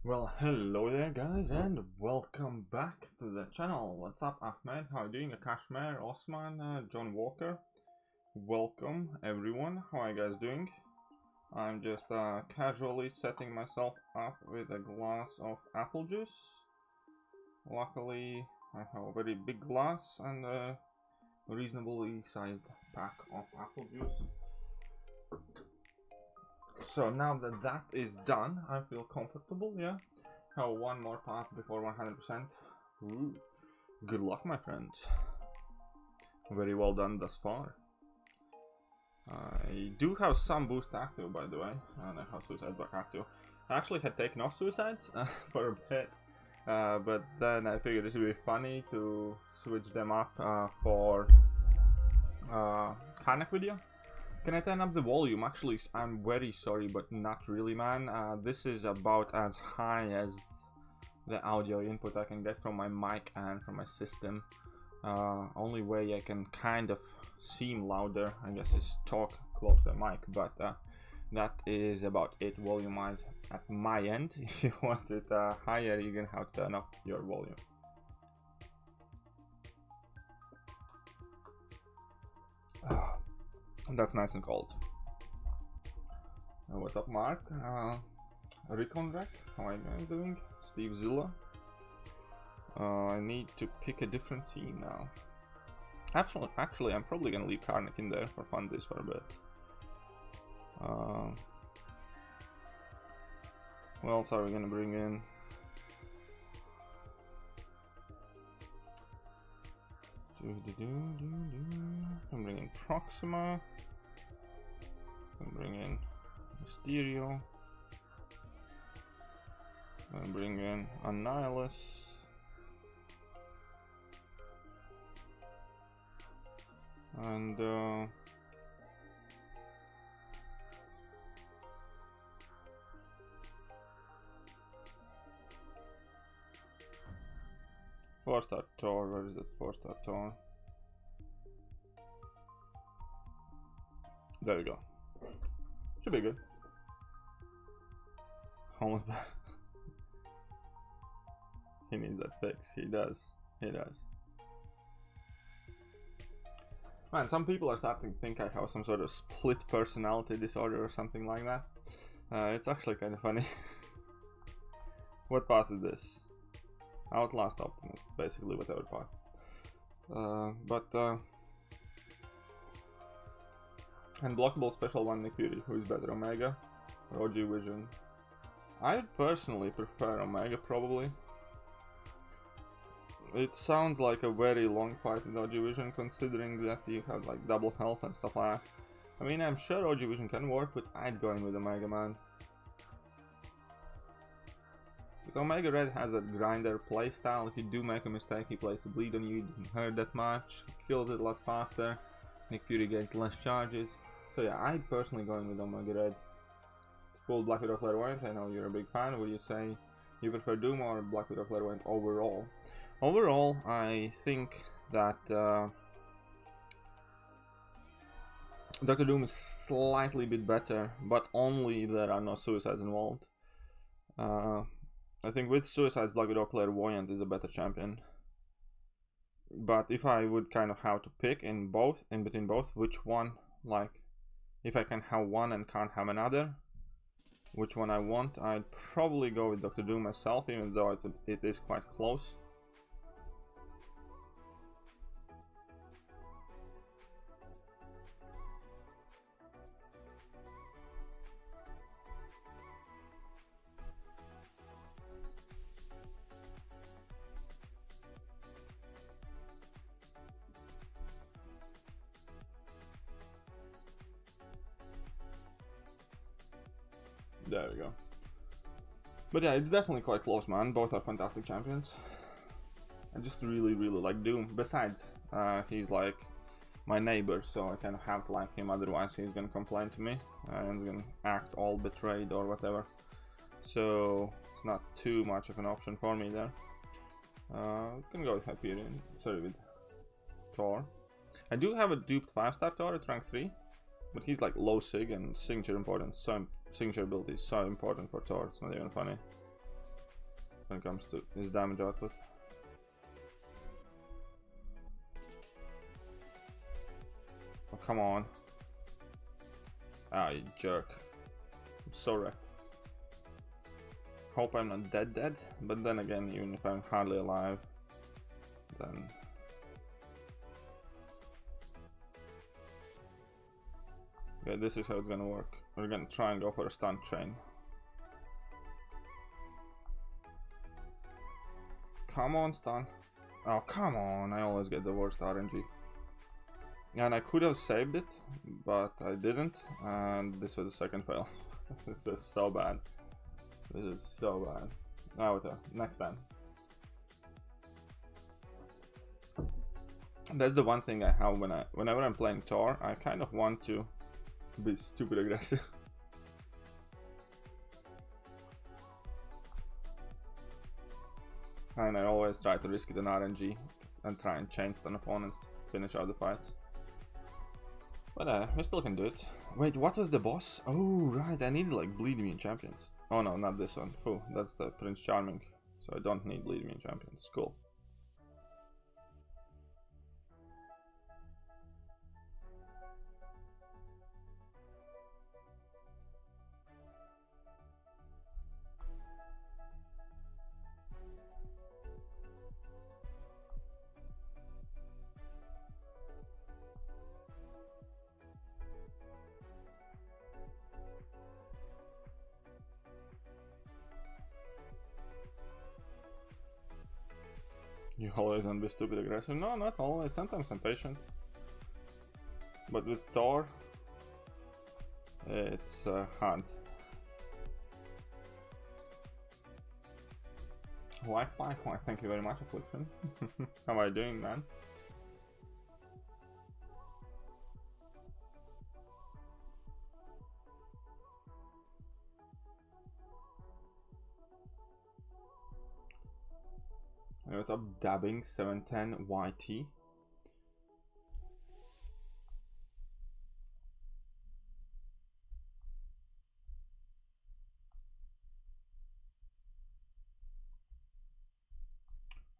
Well, hello there guys and welcome back to the channel. What's up, Ahmed? How are you doing? Kashmir, Osman, John Walker. Welcome everyone. How are you guys doing? I'm just casually setting myself up with a glass of apple juice. Luckily, I have a very big glass and a reasonably sized pack of apple juice. So now that that is done, I feel comfortable, yeah. Have one more path before 100%. Ooh. Good luck, my friend. Very well done thus far. I do have some boost active, by the way, and I have suicide back active. I actually had taken off suicides for a bit, but then I figured it would be funny to switch them up for Kanak video. Can I turn up the volume? Actually, I'm very sorry, but not really, man. This is about as high as the audio input I can get from my mic and from my system. Only way I can kind of seem louder, I guess, is talk close to the mic, but that is about it volume-wise at my end. If you want it higher, you're gonna have to turn up your volume. That's nice and cold. What's up, Mark? Reconrect, how are you doing? Steve Zilla. I need to pick a different team now. Actually, I'm probably gonna leave Karnak in there for fun this for a bit. Who else are we gonna bring in? I'm bringing Proxima. I'm bringing Mysterio. I'm bringing Annihilus. And 4-star Thor. Where is that 4-star Thor? There we go. Should be good. Almost back. He needs that fix. He does. He does. Man, some people are starting to think I have some sort of split personality disorder or something like that. It's actually kind of funny. What path is this? Outlast Optimus, basically whatever path. Unblockable special one Thekiryu, who is better, Omega or OG Vision? I personally prefer Omega, probably. It sounds like a very long fight with OG Vision, considering that you have like double health and stuff like that. I mean, I'm sure OG Vision can work, but I'd go in with Omega, man. Because Omega Red has a grinder playstyle. If you do make a mistake, he plays the bleed on you, it doesn't hurt that much, kills it a lot faster, Thekiryu gets less charges. So yeah, I'd personally go in with Omega Red. Cool. Black Widow Clairvoyant, I know you're a big fan. Would you say you prefer Doom or Black Widow Clairvoyant overall? Overall, I think that Dr. Doom is slightly bit better, but only if there are no suicides involved. I think with suicides, Black Widow Clairvoyant is a better champion. But if I would kind of have to pick in between both, which one, like, if I can have one and can't have another, which one I want, I'd probably go with Dr. Doom myself, even though it is quite close. There we go. But yeah, it's definitely quite close, man. Both are fantastic champions. I just really like Doom. Besides, he's like my neighbor, so I kind of have to like him, otherwise he's gonna complain to me and he's gonna act all betrayed or whatever. So it's not too much of an option for me there. Can go with Hyperion. Sorry, with Thor. I do have a duped 5-star Thor at rank 3, but he's like low sig, and signature ability is so important for Thor, it's not even funny. when it comes to his damage output. Oh, come on. Ah, you jerk. I'm so wrecked. Hope I'm not dead, but then again, even if I'm hardly alive, then... Okay, this is how it's gonna work. We're gonna try and go for a stun chain. Come on, stun. Oh, come on, I always get the worst RNG. And I could have saved it, but I didn't, and this was the second fail. This is so bad. This is so bad. Oh, whatever. Next time. That's the one thing I have whenever I'm playing Thor. I kind of want to be stupid aggressive. And I always try to risk it in RNG and try and chain stun opponents to finish out the fights. But we still can do it. Wait, what was the boss? Oh, right, I needed like Bleed Immune champions. Oh no, not this one. Phew, that's the Prince Charming. So I don't need Bleed Immune champions. Cool. You always want to be stupid aggressive? No, not always. Sometimes I'm patient. But with Thor, it's hard. White Spike, why, thank you very much, Affliction. How are you doing, man? Hey, what's up, Dabbing 710 YT?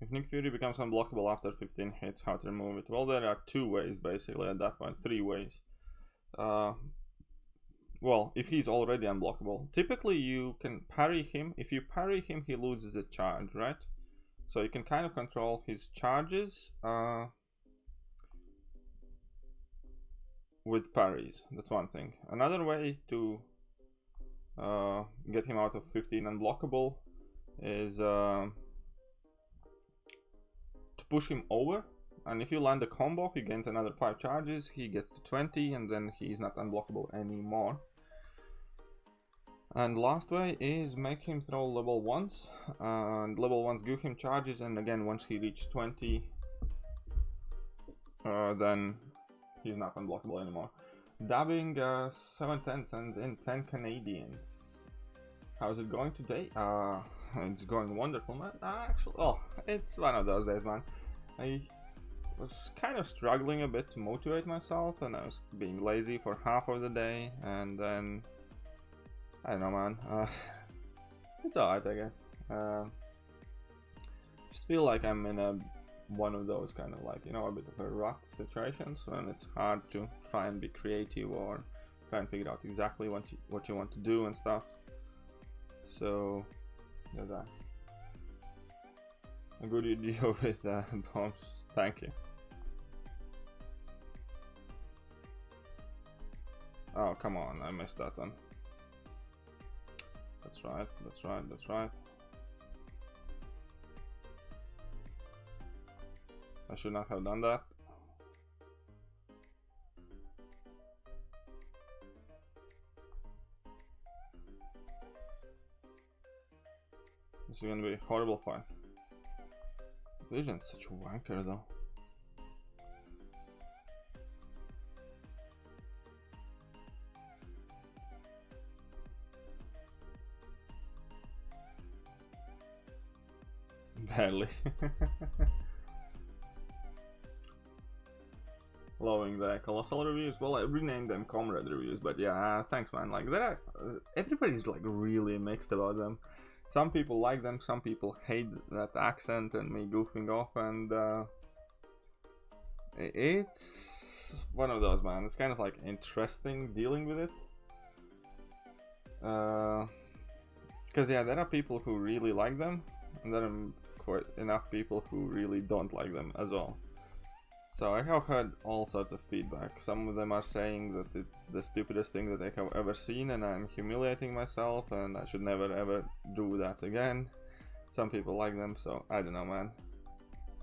If Nick Fury becomes unblockable after 15 hits, how to remove it? Well, there are two ways basically at that point, three ways. Well, if he's already unblockable, typically you can parry him. If you parry him, he loses a charge, right? So you can kind of control his charges with parries. That's one thing. Another way to get him out of 15 unblockable is to push him over. And if you land a combo, he gains another 5 charges, he gets to 20, and then he's not unblockable anymore. And last way is make him throw level 1s, and level 1s give him charges, and again once he reaches 20, then he's not unblockable anymore. Dabbing 710 sends in 10 Canadians. How's it going today? It's going wonderful, man. Actually, well, it's one of those days, man. I was kind of struggling a bit to motivate myself, and I was being lazy for half of the day, and then I don't know, man. It's alright, I guess. Just feel like I'm in one of those kind of like, you know, a bit of a rut situations when it's hard to try and be creative or try and figure out exactly what you want to do and stuff. So there's that. A good video with bombs. Thank you. Oh, come on, I missed that one. That's right, that's right, that's right. I should not have done that. This is gonna be a horrible fight. Vision's such a wanker though. Barely. Loving the colossal reviews. Well, I renamed them comrade reviews, but yeah, thanks, man. Like that, everybody's like really mixed about them. some people like them, some people hate that accent and me goofing off, and it's one of those, man. It's kind of like interesting dealing with it. Because yeah, there are people who really like them, and there are quite enough people who really don't like them as well. So I have heard all sorts of feedback. Some of them are saying that it's the stupidest thing that I have ever seen and I'm humiliating myself and I should never ever do that again. Some people like them, so I don't know, man.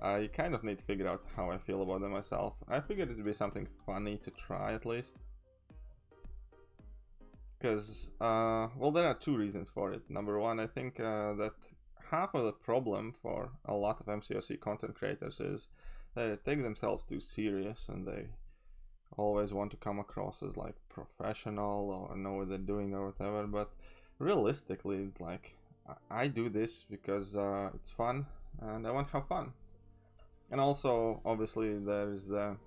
I kind of need to figure out how I feel about them myself. I figured it would be something funny to try at least. Because, well, there are two reasons for it. Number one, I think that half of the problem for a lot of MCOC content creators is they take themselves too serious and they always want to come across as like professional or know what they're doing or whatever, but realistically, like, I do this because it's fun and I want to have fun. And also, obviously, there's the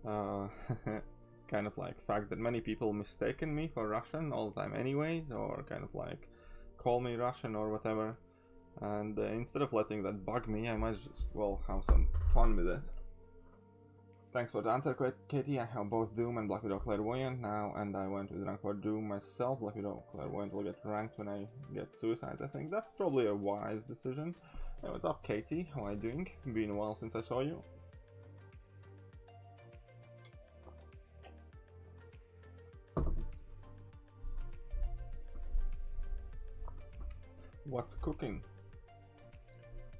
kind of like fact that many people mistaken me for Russian all the time anyways, or kind of like call me Russian or whatever. And instead of letting that bug me, I might just, well, have some fun with it. Thanks for the answer, Katie. I have both Doom and Black Widow Clairvoyant now, and I went with rank for Doom myself. Black Widow Clairvoyant will get ranked when I get Suicide. I think that's probably a wise decision. Hey, what's up, Katie? How are you doing? Been a while since I saw you. What's cooking?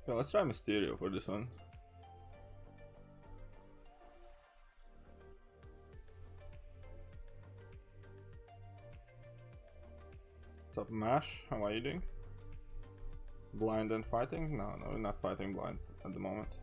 Okay, let's try Mysterio for this one. What's up, Mash? How are you doing? Blind and fighting? No, we're not fighting blind at the moment.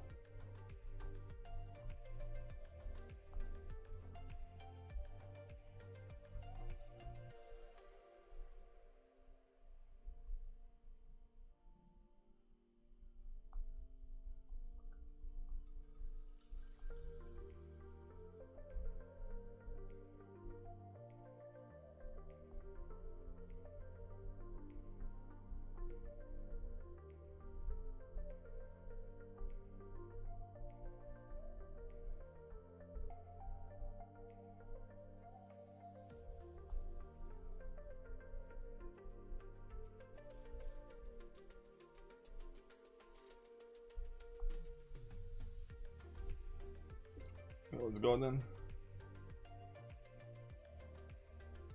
Let's go then.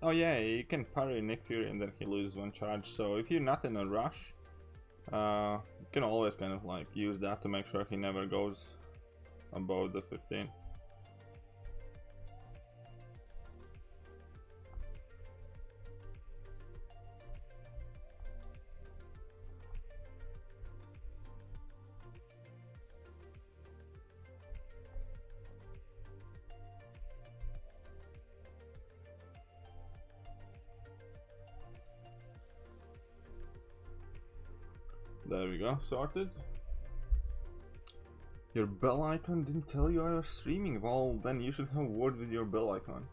Oh yeah, you can parry Nick Fury and then he loses one charge, so if you're not in a rush, you can always kind of like use that to make sure he never goes above the 15. There we go, sorted. Your bell icon didn't tell you I was streaming. Well, then you should have a word with your bell icon.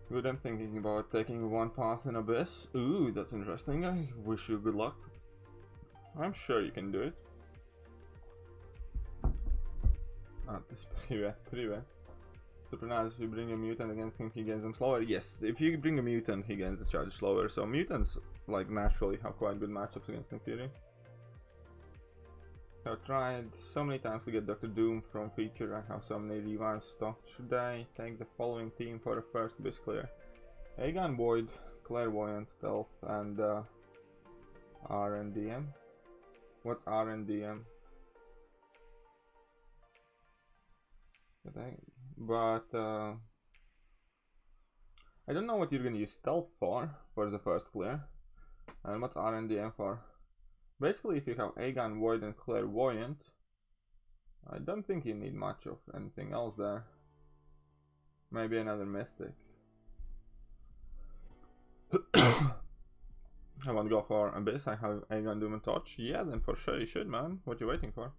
Good, I'm thinking about taking one path in Abyss. Ooh, that's interesting. I wish you good luck. I'm sure you can do it. This привет. Super nice. If you bring a mutant against him, he gains them slower. Yes, if you bring a mutant, he gains the charge slower. So mutants, like, naturally have quite good matchups against Nick Fury. I've tried so many times to get Dr. Doom from feature. I have so many revives stocked. Should I take the following team for the first Abyss clear? Aegon Void, Clairvoyant, Stealth, and RNDM. What's RNDM? But I don't know what you're gonna use Stealth for the first clear. And what's RNDM for? Basically, if you have Aegon, Void, and Clairvoyant, I don't think you need much of anything else there. Maybe another Mystic. I want to go for Abyss. I have Aegon, Doom, and Torch. Yeah, then for sure you should, man. What are you waiting for?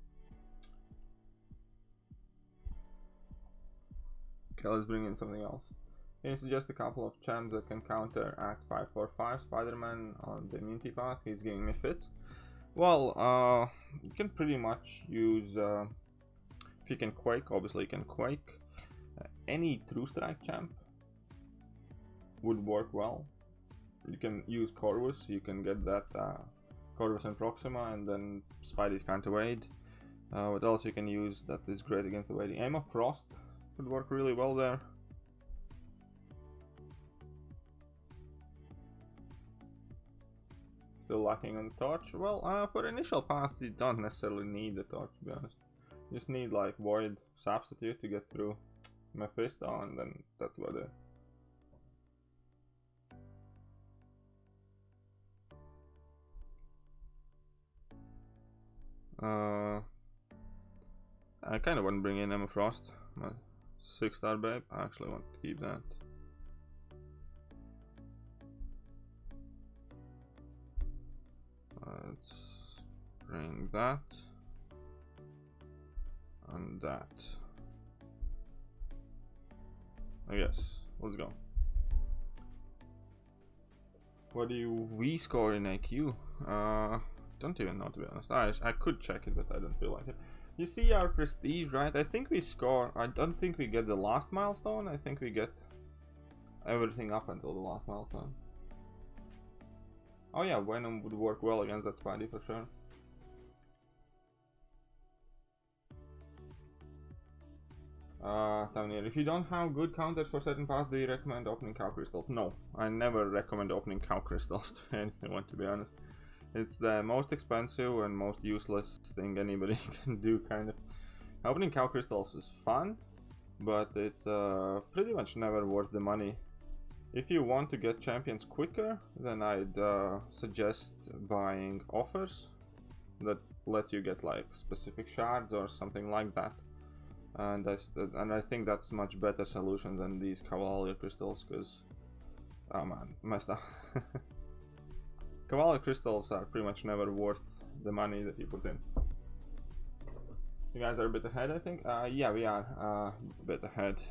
Okay, let's bring in something else. Can you suggest a couple of champs that can counter at 545 Spider-Man on the immunity path? He's giving me fits. Well, you can pretty much use, if you can Quake, obviously you can Quake. Any True Strike champ would work well. You can use Corvus, you can get that Corvus and Proxima, and then Spidey's counterweight. What else you can use that is great against the waiting? Aim of Frost would work really well there. Still lacking on the torch. Well, for initial path you don't necessarily need the torch, to be honest. You just need like Void Substitute to get through Mephisto, and then that's about it. I kind of want to bring in Emma Frost, my 6-star babe. I actually want to keep that. Let's bring that and that. I guess. Let's go. What do we score in AQ? Don't even know, to be honest. I could check it, but I don't feel like it. You see our prestige, right? I think we score. I don't think we get the last milestone. I think we get everything up until the last milestone. Oh yeah, Venom would work well against that Spidey for sure. Tavnir, if you don't have good counters for certain paths, do you recommend opening cow crystals? No, I never recommend opening cow crystals to anyone, to be honest. It's the most expensive and most useless thing anybody can do, kind of. Opening cow crystals is fun, but it's pretty much never worth the money. If you want to get champions quicker, then I'd suggest buying offers that let you get like specific shards or something like that. And I think that's much better solution than these Cavalier crystals, because oh man, messed up. Cavalier crystals are pretty much never worth the money that you put in. You guys are a bit ahead, I think. Yeah, we are a bit ahead.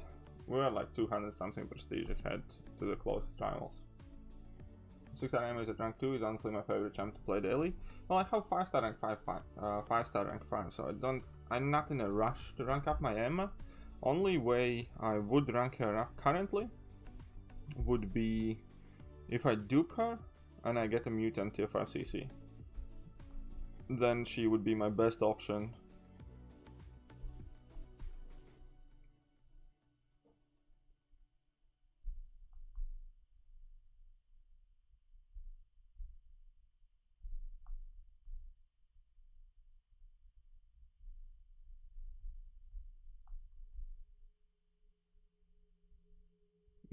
We're like 200 something prestige ahead to the closest rivals. 6-star enemies at rank 2 is honestly my favorite champ to play daily. Well, I have 5-star rank 5-star rank 5, so I'm not in a rush to rank up my Emma. Only way I would rank her up currently would be if I dupe her and I get a mutant tier 5 CC. Then she would be my best option.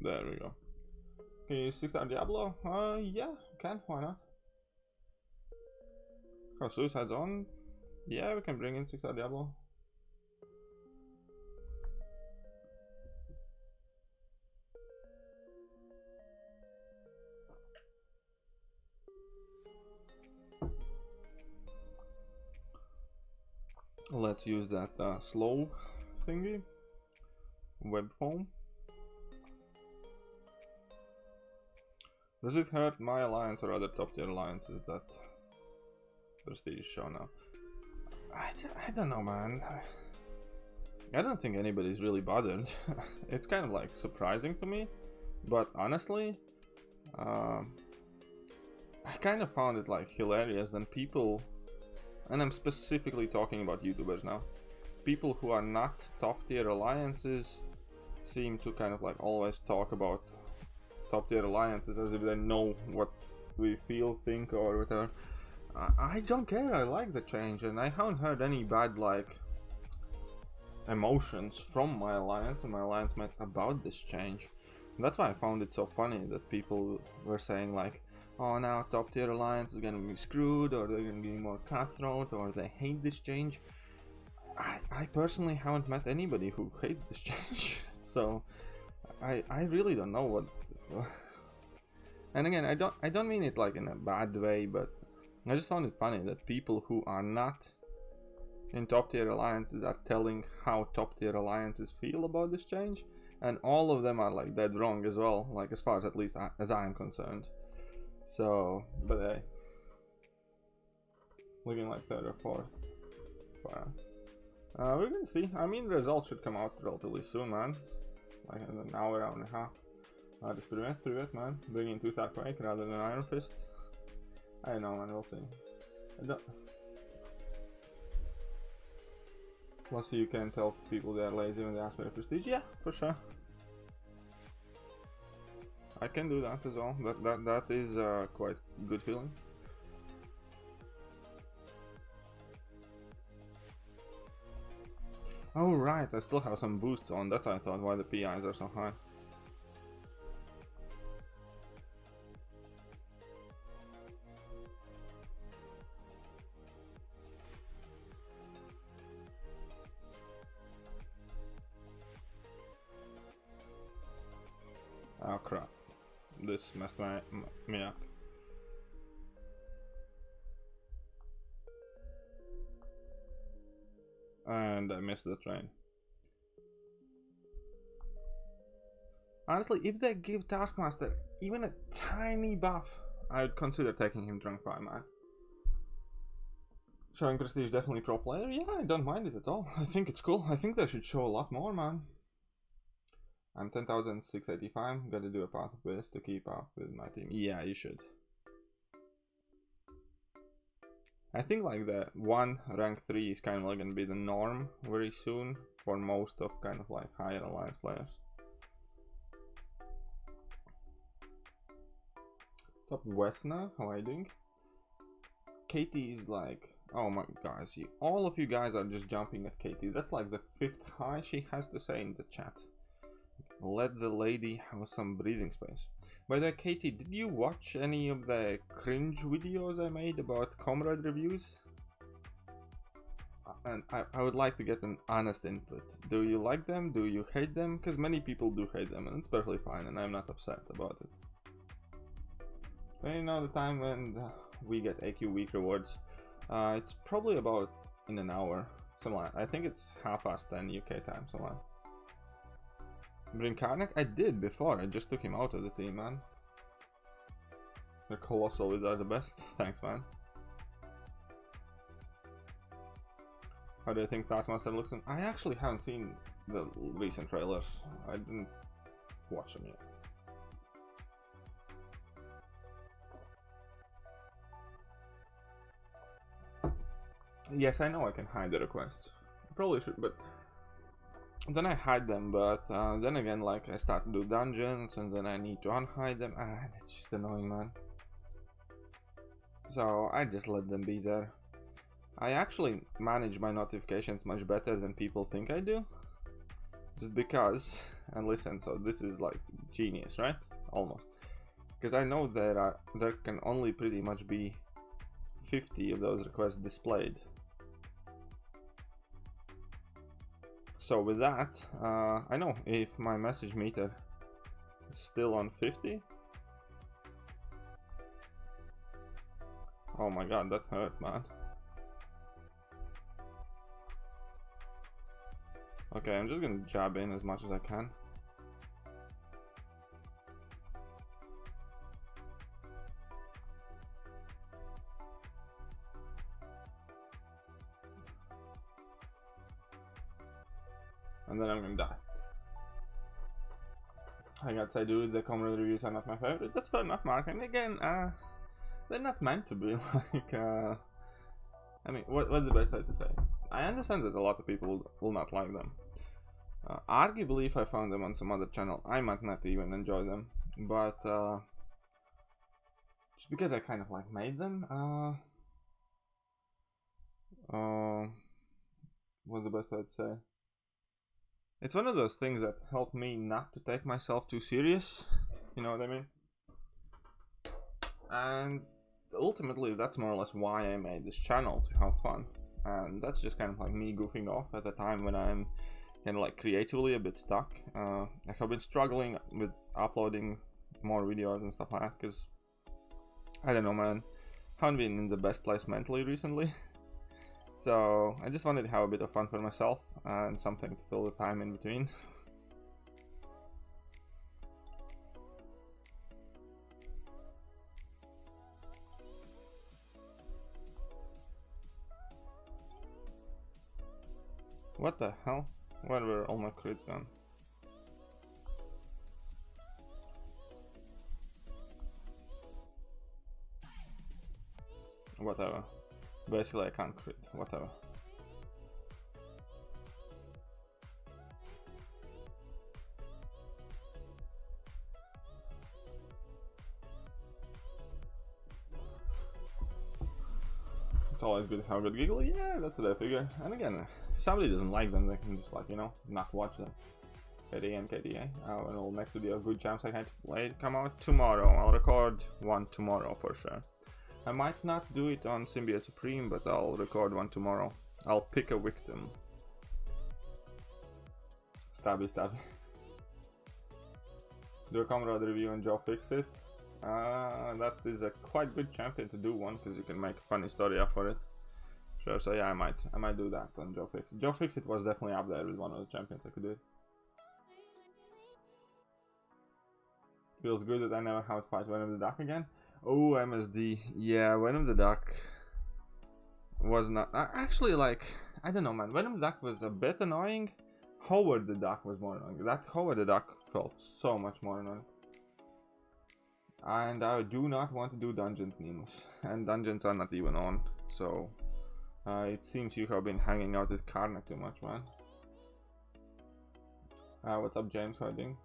There we go. Can you use 6-star Diablo? Yeah, can, why not? Oh, Suicide's on? Yeah, we can bring in 6-star Diablo. Let's use that slow thingy. Web foam. Does it hurt my alliance or other top tier alliances that prestige show now? I don't know, man. I don't think anybody's really bothered. It's kind of like surprising to me, but honestly, I kind of found it like hilarious that people, and I'm specifically talking about YouTubers now, people who are not top tier alliances seem to kind of like always talk about top tier alliances as if they know what we feel, think, or whatever. I don't care. I like the change, and I haven't heard any bad like emotions from my alliance and my alliance mates about this change. And that's why I found it so funny that people were saying like, oh, now top tier alliance is gonna be screwed, or they're gonna be more cutthroat, or they hate this change. I personally haven't met anybody who hates this change, so I really don't know what. And again, I don't mean it like in a bad way, but I just found it funny that people who are not in top tier alliances are telling how top tier alliances feel about this change, And all of them are like dead wrong as well, like as far as at least as I'm concerned. So, but hey, looking like third or fourth for us. We're gonna see. I mean, the results should come out relatively soon, man. Like in an hour and a half. Just привет, man. Bringing 2-star Quake rather than Iron Fist. I don't know, man. We'll see. Plus, you can tell people they're lazy when they ask for a prestige. Yeah, for sure. I can do that as well. That is quite a good feeling. Oh right, I still have some boosts on. That's why I thought why the PIs are so high. Oh crap, this messed me up. And I missed the train. Honestly, if they give Taskmaster even a tiny buff, I would consider taking him drunk by, man. Showing prestige definitely pro player? Yeah, I don't mind it at all. I think it's cool. I think they should show a lot more, man. I'm 10,685. Gotta do a part of this to keep up with my team. Yeah, you should. I think like the rank 3 is kind of like gonna be the norm very soon for most of kind of like higher alliance players. What's up, Wesna? How are you doing? Katie is like, oh my guys, all of you guys are just jumping at Katie. That's like the 5th high she has to say in the chat. Let the lady have some breathing space. By the way, Katie, did you watch any of the cringe videos I made about Comrade reviews? And I would like to get an honest input. Do you like them? Do you hate them? Because many people do hate them, and it's perfectly fine, and I'm not upset about it. But you know, the time when we get AQ week rewards, it's probably about in an hour. Something like, I think it's 10:30 UK time, something like. Bring Karnak? I did before, I just took him out of the team, man. The Colossal Wizards are the best. Thanks, man. How do you think Taskmaster looks? I actually haven't seen the recent trailers. I didn't watch them yet. Yes, I know I can hide the requests. I probably should, but then I hide them, but then again, like, I start to do dungeons, and then I need to unhide them. It's just annoying, man. So I just let them be there. I actually manage my notifications much better than people think I do. Just because, and listen, so this is like genius, right? Almost. Because I know there can only pretty much be 50 of those requests displayed. So with that, I know if my message meter is still on 50. Oh my god, that hurt, man. Okay, I'm just gonna jab in as much as I can. And then I'm gonna die. I gotta say, dude, the Comrade reviews are not my favorite. That's fair enough, Mark. And again, they're not meant to be. Like, I mean, what's the best way to say? I understand that a lot of people will not like them. Arguably, if I found them on some other channel, I might not even enjoy them. But just because I kind of like made them, what's the best way to say? It's one of those things that help me not to take myself too serious. You know what I mean? And ultimately, that's more or less why I made this channel, to have fun. And that's just kind of like me goofing off at a time when I'm kind of like creatively a bit stuck. I have been struggling with uploading more videos and stuff like that, because I don't know, man, haven't been in the best place mentally recently. So I just wanted to have a bit of fun for myself and something to fill the time in between. What the hell? Where were all my crits gone? Whatever. Basically I can't crit. Whatever. It's always good to have a good giggle. Yeah, that's what I figure. And again, if somebody doesn't like them, they can just, like, you know, not watch them. KDA and KDA. And all next video, good champs I had to play come out tomorrow. I'll record one tomorrow for sure. I might not do it on Symbiote Supreme, but I'll record one tomorrow. I'll pick a victim. Stabby, stabby. Do a Comrade review and Joe Fix It. That is a quite good champion to do one, because you can make a funny story up for it. Sure, so yeah, I might do that on Joe Fix It. Joe Fix It was definitely up there with one of the champions I could do it. Feels good that I never have to fight Venom the Duck again. Oh, MSD. Yeah, Venom the Duck was not... actually, like, I don't know, man. Venom the Duck was a bit annoying. Howard the Duck was more annoying. That Howard the Duck felt so much more annoying. And I do not want to do dungeons, Nemus. And dungeons are not even on. So, it seems you have been hanging out with Karnak too much, man. What's up, James? How are you doing?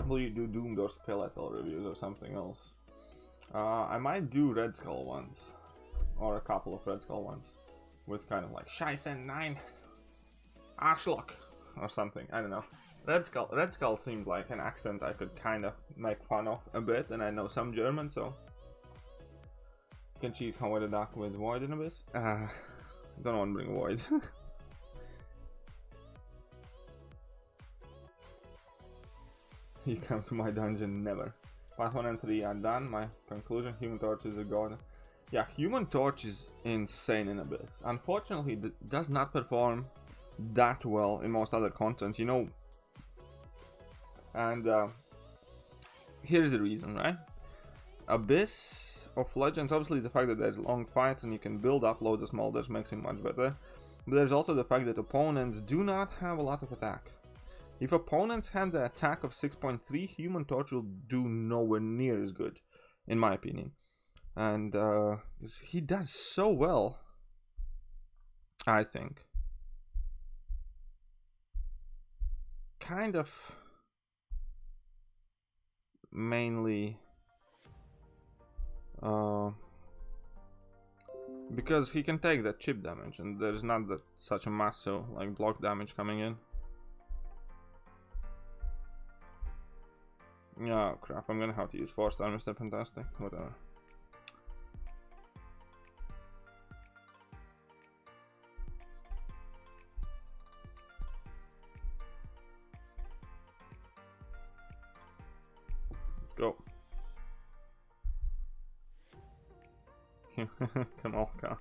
Will you do Doomed or Skeletal reviews or something else? I might do Red Skull ones. Or a couple of Red Skull ones. With kind of like Shaisen 9 Arschloch or something. I don't know. Red Skull seemed like an accent I could kind of make fun of a bit, and I know some German, so you can cheese Howard the Duck with Void and Abyss. I don't want to bring Void. You come to my dungeon, never. Part 1 and 3 are done. My conclusion, Human Torch is a god. Yeah, Human Torch is insane in Abyss. Unfortunately, it does not perform that well in most other content, you know. And here's the reason, right? Abyss of Legends, obviously the fact that there's long fights and you can build up loads of smolders makes it much better. But there's also the fact that opponents do not have a lot of attack. If opponents have the attack of 6.3, Human Torch will do nowhere near as good, in my opinion. And he does so well, I think. Kind of mainly because he can take that chip damage, and there's not that such a massive like block damage coming in. Yeah, oh, crap, I'm gonna have to use 4-star Mr. Fantastic, whatever. Let's go. Come on, come.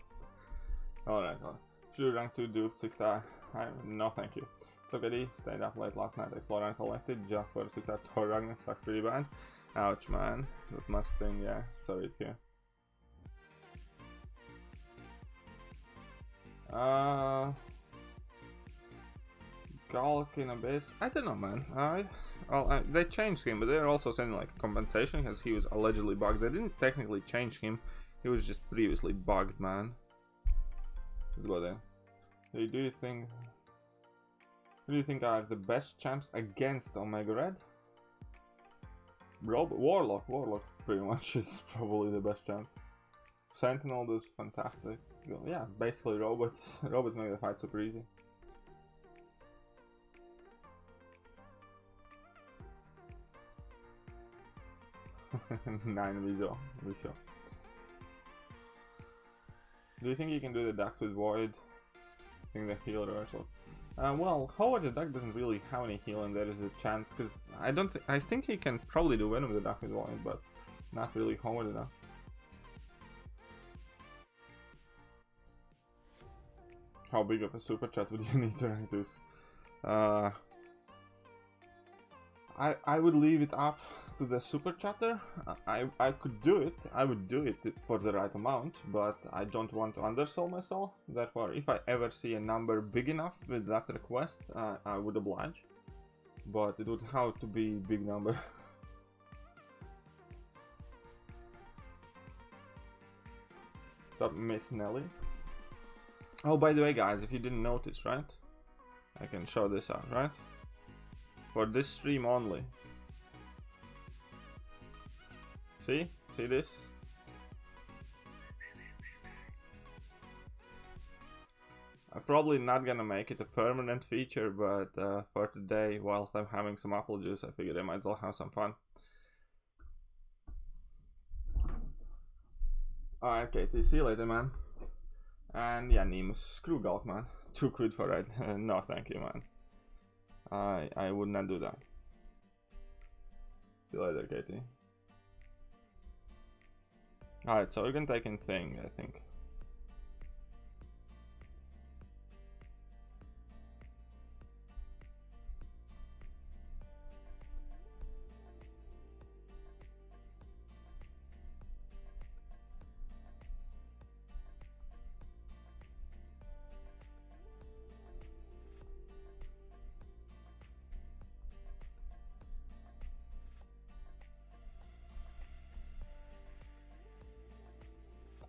Alright, should rank 2 dupe 6-star. No, thank you. It's okay, stayed up late last night, explored Uncollected just for 6-star Thor Ragnarok, sucks pretty bad. Ouch, man. That must sting, yeah. Sorry to hear. Gulk in Abyss. I don't know, man. They changed him, but they're also sending like compensation because he was allegedly bugged. They didn't technically change him. He was just previously bugged, man. Let's go there. Who do you think are the best champs against Omega Red? Warlock pretty much is probably the best champ. Sentinel does fantastic. Yeah, basically robots. Robots make the fight super easy. Nine Viso. Do you think you can do the ducks with Void? I think the heal reversal. Well, Howard the Duck doesn't really have any heal, and there is a chance because I think he can probably do Venom the Duck with Void, but not really Howard the Duck. How big of a super chat would you need to reduce? I would leave it up to the super chatter. I could do it. I would do it for the right amount, but I don't want to undersell myself. Therefore, if I ever see a number big enough with that request, I would oblige. But it would have to be big number. What's up, Miss Nelly? Oh, by the way, guys, if you didn't notice, right? I can show this out, right? For this stream only. See? See this? I'm probably not gonna make it a permanent feature, but for today, whilst I'm having some apple juice, I figured I might as well have some fun. Alright, Katie, see you later, man. And yeah, Nemus, screw Gulk, man. 2 quid for it. No, thank you, man. I would not do that. See you later, Katie. Alright, so we're gonna take in Thing, I think.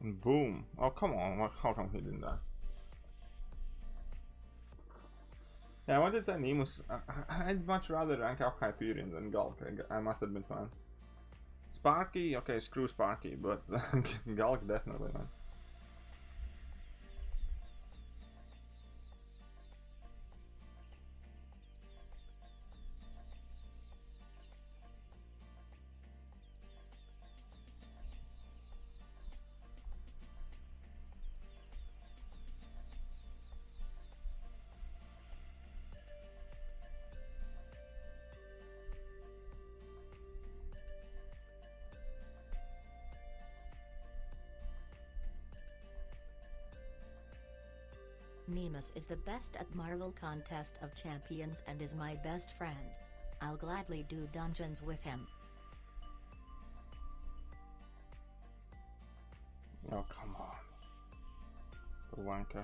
And boom. Oh, come on. How come he didn't die? Yeah, I wanted to Nemus. I'd much rather rank up Hyperion than Gulk, I must admit, man. Sparky? Okay, screw Sparky, but Gulk definitely, man. Nemus is the best at Marvel Contest of Champions and is my best friend. I'll gladly do dungeons with him. Oh, come on. The wanker.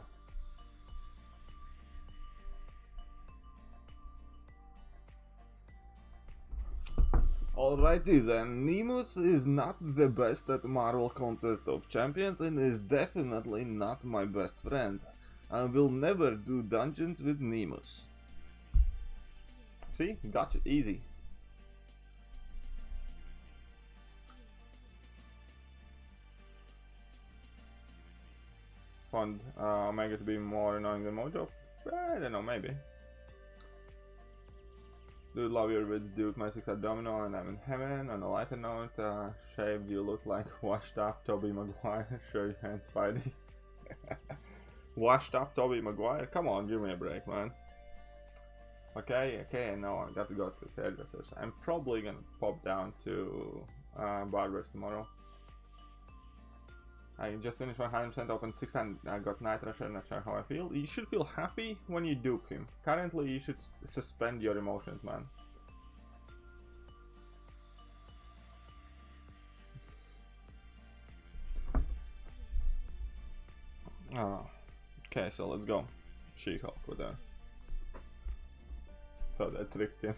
Alrighty then, Nemus is not the best at Marvel Contest of Champions and is definitely not my best friend. I will never do dungeons with Nemus. See? Gotcha. Easy. Fund Omega to be more annoying than Mojo? I don't know, maybe. Dude, love your vids, Duke. My 6 at Domino and I'm in heaven. On a lighter note, shaved, you look like washed up Tobey Maguire. Show your hands, Spidey. Washed up Tobey Maguire? Come on, give me a break, man. Okay, I know I got to go to the hairdressers. I'm probably gonna pop down to Barbers tomorrow. I just finished 100% open 6 and I got Night Rusher, not sure how I feel. You should feel happy when you dupe him. Currently, you should suspend your emotions, man. Oh. Okay, so let's go. She-Hulk with that. Thought I tricked him.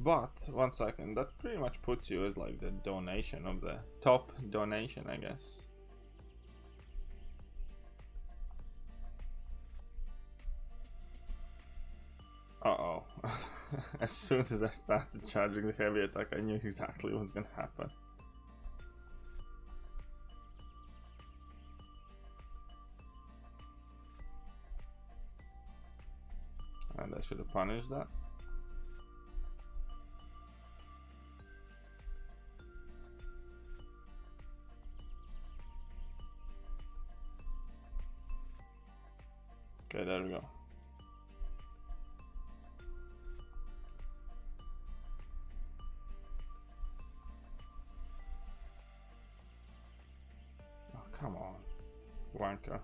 But, 1 second, that pretty much puts you as like the donation of the top donation, I guess. Uh-oh. As soon as I started charging the heavy attack, I knew exactly what's gonna happen. And I should have punished that. Okay, there we go. marker.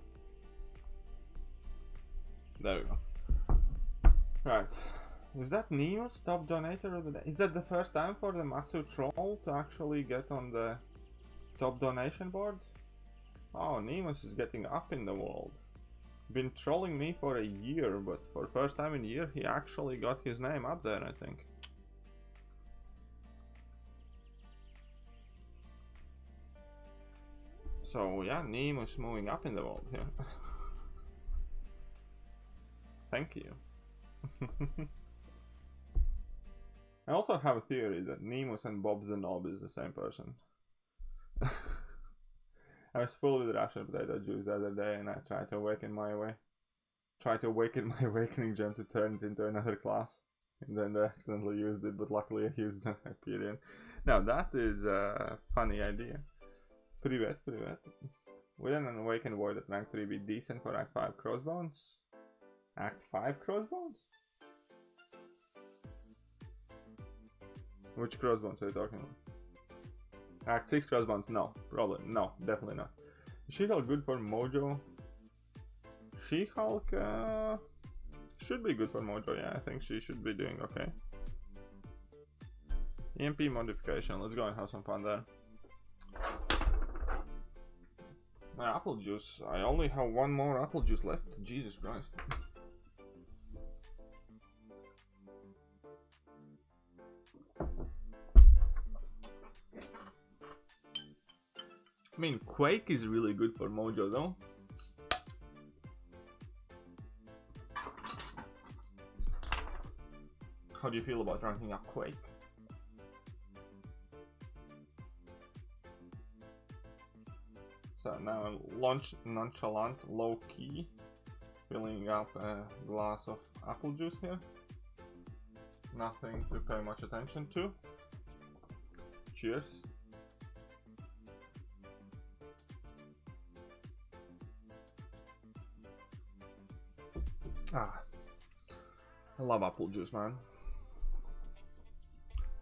There we go. Right. Is that Neo's top donator of the day? Is that the first time for the massive troll to actually get on the top donation board? Oh, Nemus is getting up in the world. Been trolling me for a year, but for first time in a year he actually got his name up there, I think. So yeah, Nemus moving up in the world here. Thank you. I also have a theory that Nemus and Bob the Knob is the same person. I was full with Russian potato juice the other day and I tried to awaken my awakening gem to turn it into another class. And then I accidentally used it, but luckily I used the Hyperion. Now that is a funny idea. Привет. Wouldn't an awakened void at rank 3 be decent for Act 5 crossbones? Act 5 crossbones? Which crossbones are you talking about? Act 6 crossbones? No, probably. No, definitely not. Is She-Hulk good for Mojo? She-Hulk should be good for Mojo, yeah, I think she should be doing okay. EMP modification, let's go and have some fun there. My apple juice, I only have one more apple juice left, Jesus Christ. I mean, Quake is really good for Mojo though. How do you feel about ranking up Quake? So now launch nonchalant, low key, filling up a glass of apple juice here. Nothing to pay much attention to. Cheers. Ah, I love apple juice, man.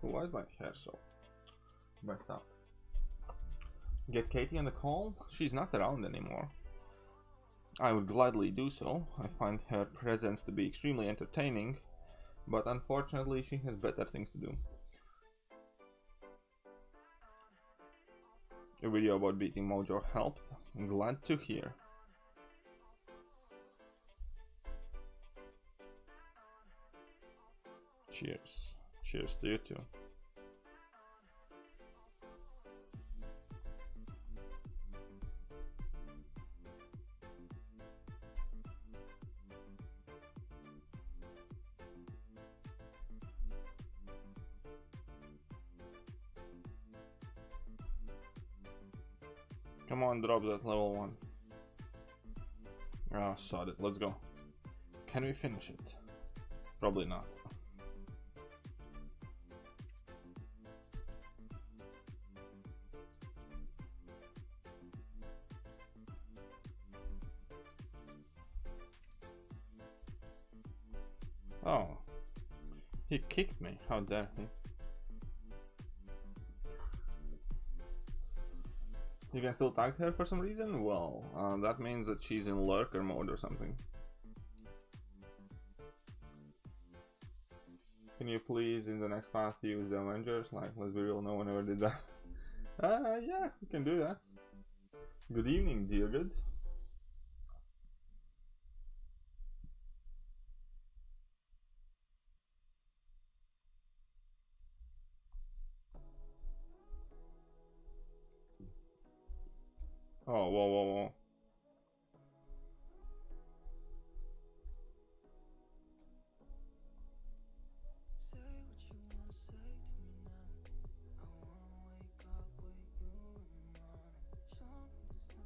Why is my hair so messed up? Get Katie on the call? She's not around anymore. I would gladly do so. I find her presence to be extremely entertaining, but unfortunately she has better things to do. A video about beating Mojo helped. I'm glad to hear. Cheers. Cheers to you too. Come on, drop that level 1. Ah, sod it. Let's go. Can we finish it? Probably not. Oh, he kicked me. How dare he? You can still tag her for some reason? Well, that means that she's in lurker mode or something. Can you please, in the next path, use the Avengers? Like, let's be real, no one ever did that. Yeah, we can do that. Good evening, dear good. Oh, whoa.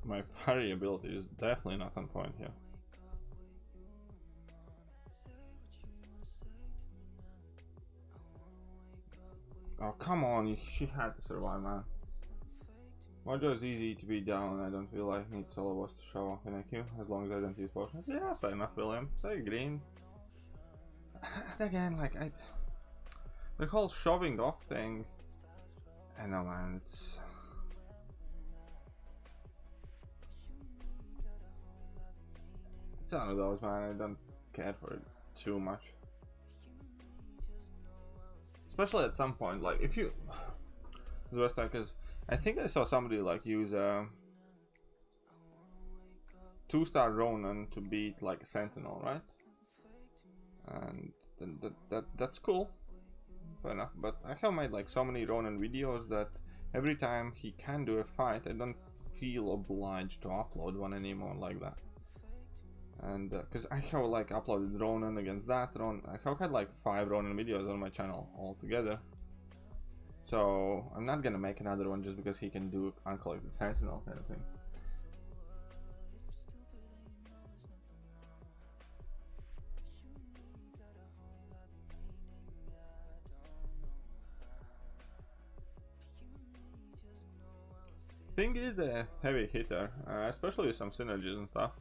My parry ability is definitely not on point here. Oh, come on, she had to survive, man. Mojo is easy to be down. I don't feel like I need solo boss to show off in IQ as long as I don't use potions. Yeah, fair enough, William. Say green. Again, like, the whole shoving off thing. I know, man, it's... it's one of those, man. I don't care for it too much. Especially at some point, like if you the worst time, because I think I saw somebody like use a 2-star Ronin to beat like a Sentinel, right? And then that's cool, fair enough. But I have made like so many Ronin videos that every time he can do a fight, I don't feel obliged to upload one anymore like that. And because I have like uploaded Ronin against that Ronin, I have had like 5 Ronin videos on my channel altogether. So I'm not gonna make another one just because he can do Uncollected Sentinel kind of thing. Thing is a heavy hitter, especially with some synergies and stuff.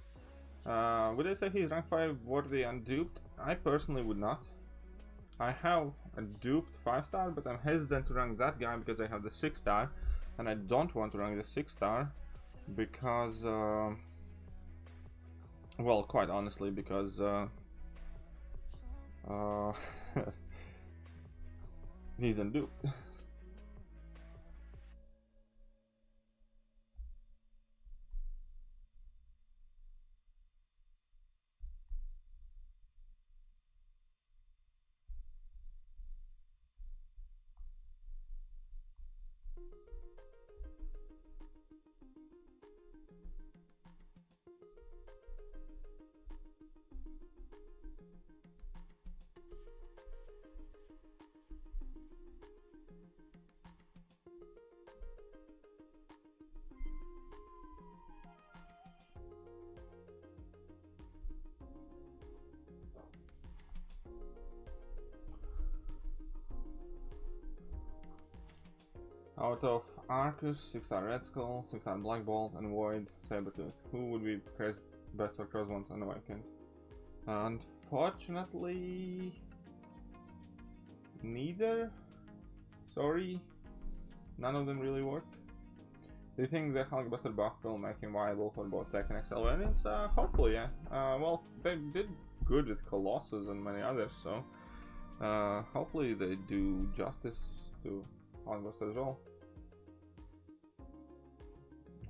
Would I say he's rank 5 worthy and duped? I personally would not. I have a duped 5-star, but I'm hesitant to rank that guy because I have the 6-star, and I don't want to rank the 6-star because, well, quite honestly, because he's unduped. Out of Arcus, 6-star Red Skull, 6-star Black Bolt, and Void, Sabertooth. Who would be best for Crossbones and Awakened? Unfortunately, neither. Sorry, none of them really worked. Do you think the Hulkbuster buff will make him viable for both Tech and XL variants? Hopefully, yeah. Well, they did good with Colossus and many others, so hopefully they do justice to Hulkbuster as well.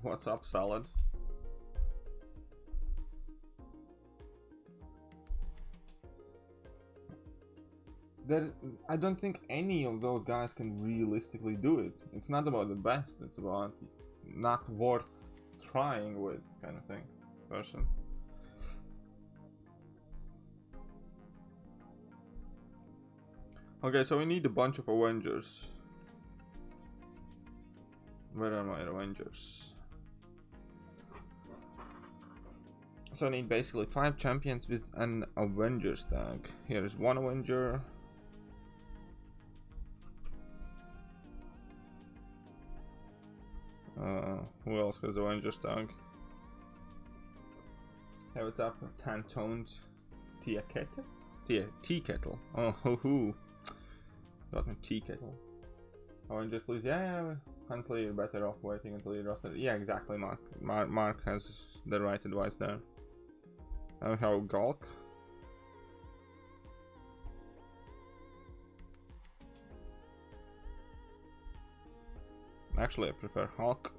What's up, Salad? I don't think any of those guys can realistically do it. It's not about the best, it's about not worth trying with kind of thing. Person. Okay, so we need a bunch of Avengers. Where are my Avengers? So I need basically 5 champions with an Avengers tag. Here is 1 Avenger. Who else has Avengers tag? Hey, what's up? Tantoned Tea Kettle? Tea Kettle. Oh, hoo. Got me Tea Kettle. Avengers, please. Yeah. Honestly, you're better off waiting until you're rostered. Yeah, exactly, Mark. Mark has the right advice there. I have Gulk. Actually, I prefer Hulk.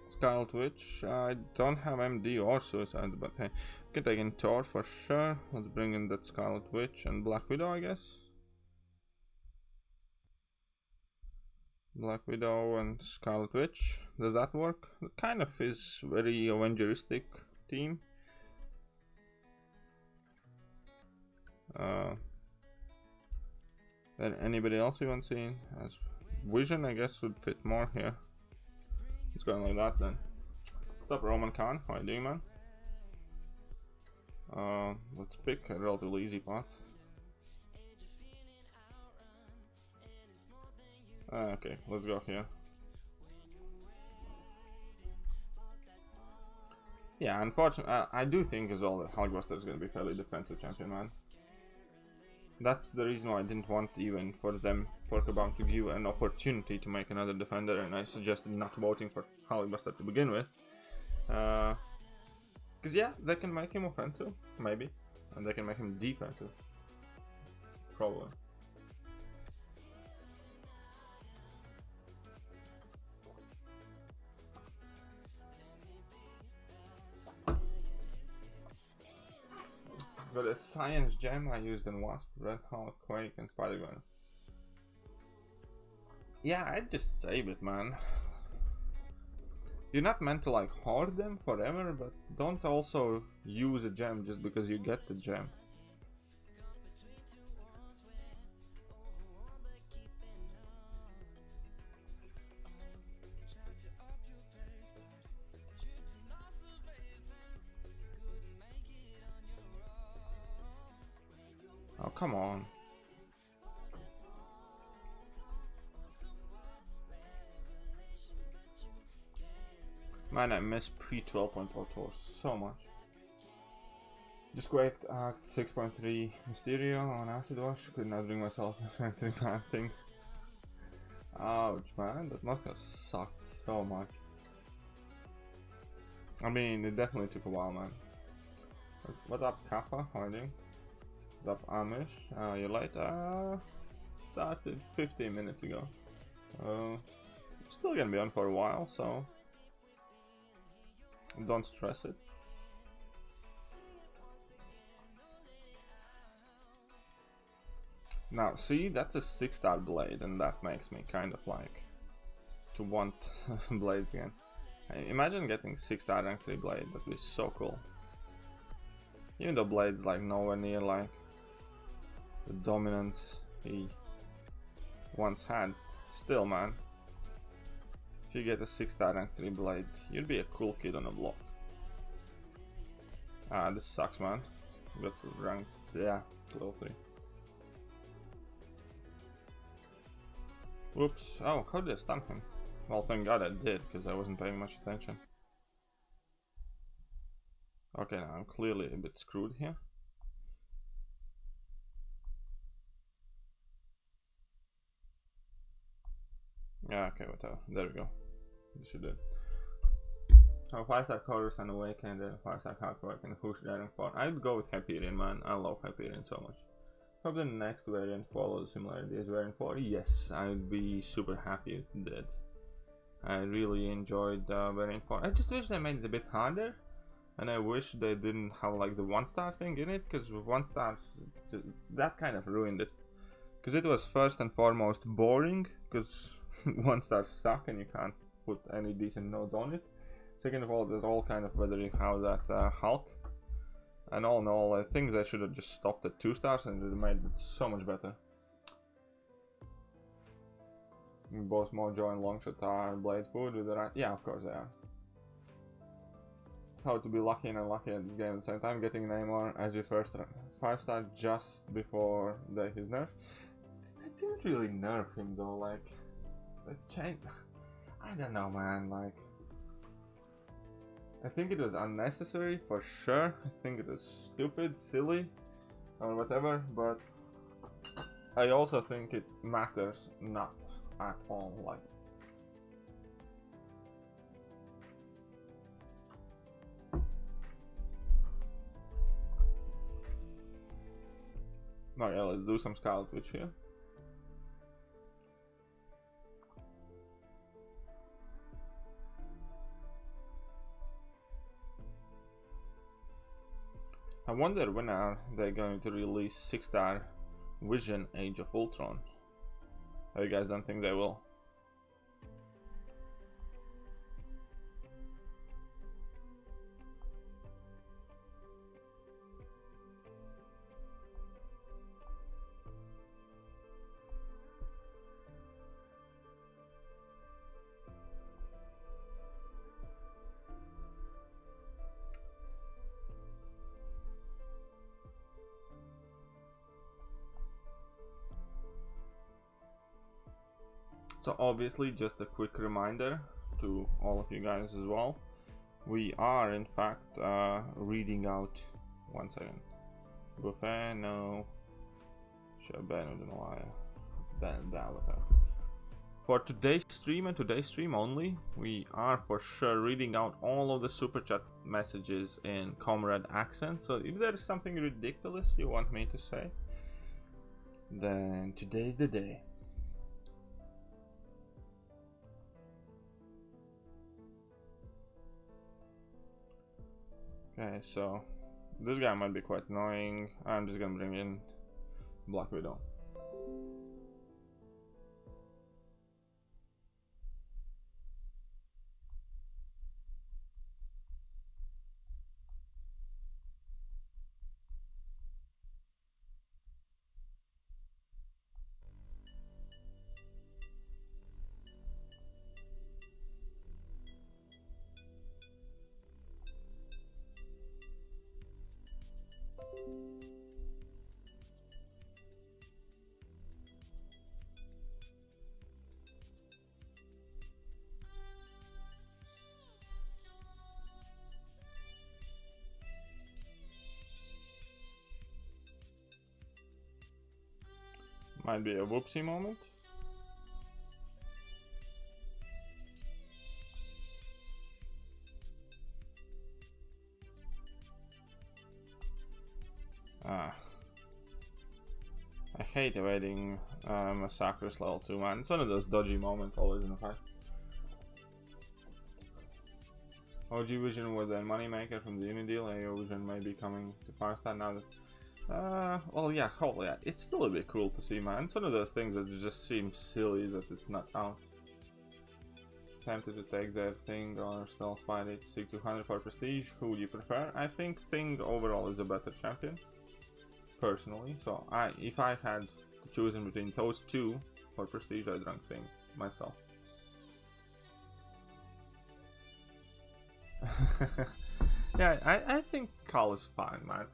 Scarlet Witch. I don't have MD or Suicide, but hey, we can take in Thor for sure. Let's bring in that Scarlet Witch and Black Widow, I guess. Black Widow and Scarlet Witch. Does that work? It kind of is very Avengeristic team. Then anybody else you want to see? As Vision, I guess, would fit more here. It's going like that then. What's up, Roman Khan? How are you doing, man? Let's pick a relatively easy path. Okay, let's go here. Yeah, unfortunately, I do think as well that Hulkbuster is going to be fairly defensive champion, man. That's the reason why I didn't want even for them Forkabound to give an opportunity to make another defender, and I suggested not voting for Halibust to begin with. Because yeah, they can make him offensive, maybe, and they can make him defensive, probably. But a science gem I used in Wasp, Red Hawk, Quake, and Spider-Gwen. Yeah, I'd just save it, man. You're not meant to like hoard them forever, but don't also use a gem just because you get the gem. Oh, come on. Man, I miss pre-12.0 tours so much. Just quaked Act 6.3 Mysterio on Acid Wash. Could not bring myself to that thing. Ouch, man. That must have sucked so much. I mean, it definitely took a while, man. What's up, Kappa? How are you doing? What's up, Amish? You're late? Started 15 minutes ago. Still gonna be on for a while, so don't stress it. Now, see, that's a 6-star blade, and that makes me kind of like to want blades again. Imagine getting 6-star rank 3 blade, that'd be so cool. Even though blade's like nowhere near like the dominance he once had, still, man. If you get a 6-star rank 3 blade, you'd be a cool kid on the block. Ah, this sucks, man. Got rank, yeah, level 3. Whoops. Oh, how did I stun him? Well, thank God I did, because I wasn't paying much attention. Okay, now I'm clearly a bit screwed here. Yeah, okay, whatever. There we go. This should do it. Oh, 5-star Chorus and Awaken, and then 5-star Hardcore and who should I rank for? I'd go with Hyperion, man. I love Hyperion so much. Hope the next variant follows similarity as variant 4. Yes, I'd be super happy if it did. I really enjoyed variant 4. I just wish they made it a bit harder, and I wish they didn't have like the 1-star thing in it, because 1-star, that kind of ruined it. Because it was first and foremost boring, because 1-stars suck and you can't put any decent nodes on it. Second of all, there's all kind of whether you have that Hulk. And all in all, I think they should have just stopped at 2 stars and it made it so much better. Both Mojo and Longshot are blade food with the right. Yeah, of course they are. How to be lucky and unlucky at this game at the same time. Getting Namor as your first 5-star just before his nerf. They didn't really nerf him though, like. They changed. I don't know, man, like. I think it was unnecessary for sure. I think it was stupid, silly, or whatever, but I also think it matters not at all. Like, no, yeah, let's do some Scarlet Witch here. I wonder when are they going to release 6-star Vision Age of Ultron. You guys don't think they will? So obviously, just a quick reminder to all of you guys as well, we are in fact reading out, one second, buffet, no, For today's stream and today's stream only, we are for sure reading out all of the super chat messages in comrade accent. So if there is something ridiculous you want me to say, then today's the day. Okay, so this guy might be quite annoying. I'm just gonna bring in Black Widow. Might be a whoopsie moment. I hate evading Massacre's level 2, man. It's one of those dodgy moments always in a fight. OG Vision was a moneymaker from the Uni deal. AO Vision may be coming to 5-star now that... well, yeah, holy, yeah, it's still a bit cool to see, man. It's one of those things that just seems silly that it's not out. Tempted to take that Thing or still Spidey to seek 200 for prestige. Who would you prefer? I think Thing overall is a better champion, personally. So if I had to choose in between those two for prestige, I'd rank Thing myself. Yeah, I think Carl is fine, man.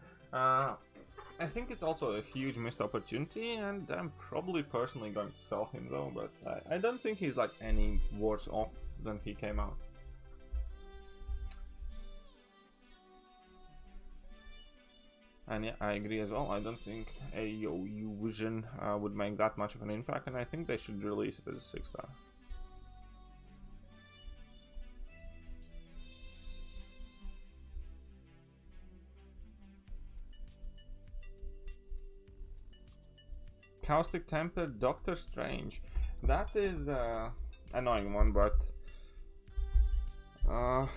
I think it's also a huge missed opportunity, and I'm probably personally going to sell him though, but I don't think he's like any worse off than he came out. And yeah, I agree as well. I don't think AO Vision would make that much of an impact, and I think they should release it as a 6-star. Caustic Temper Doctor Strange. That is annoying one, but I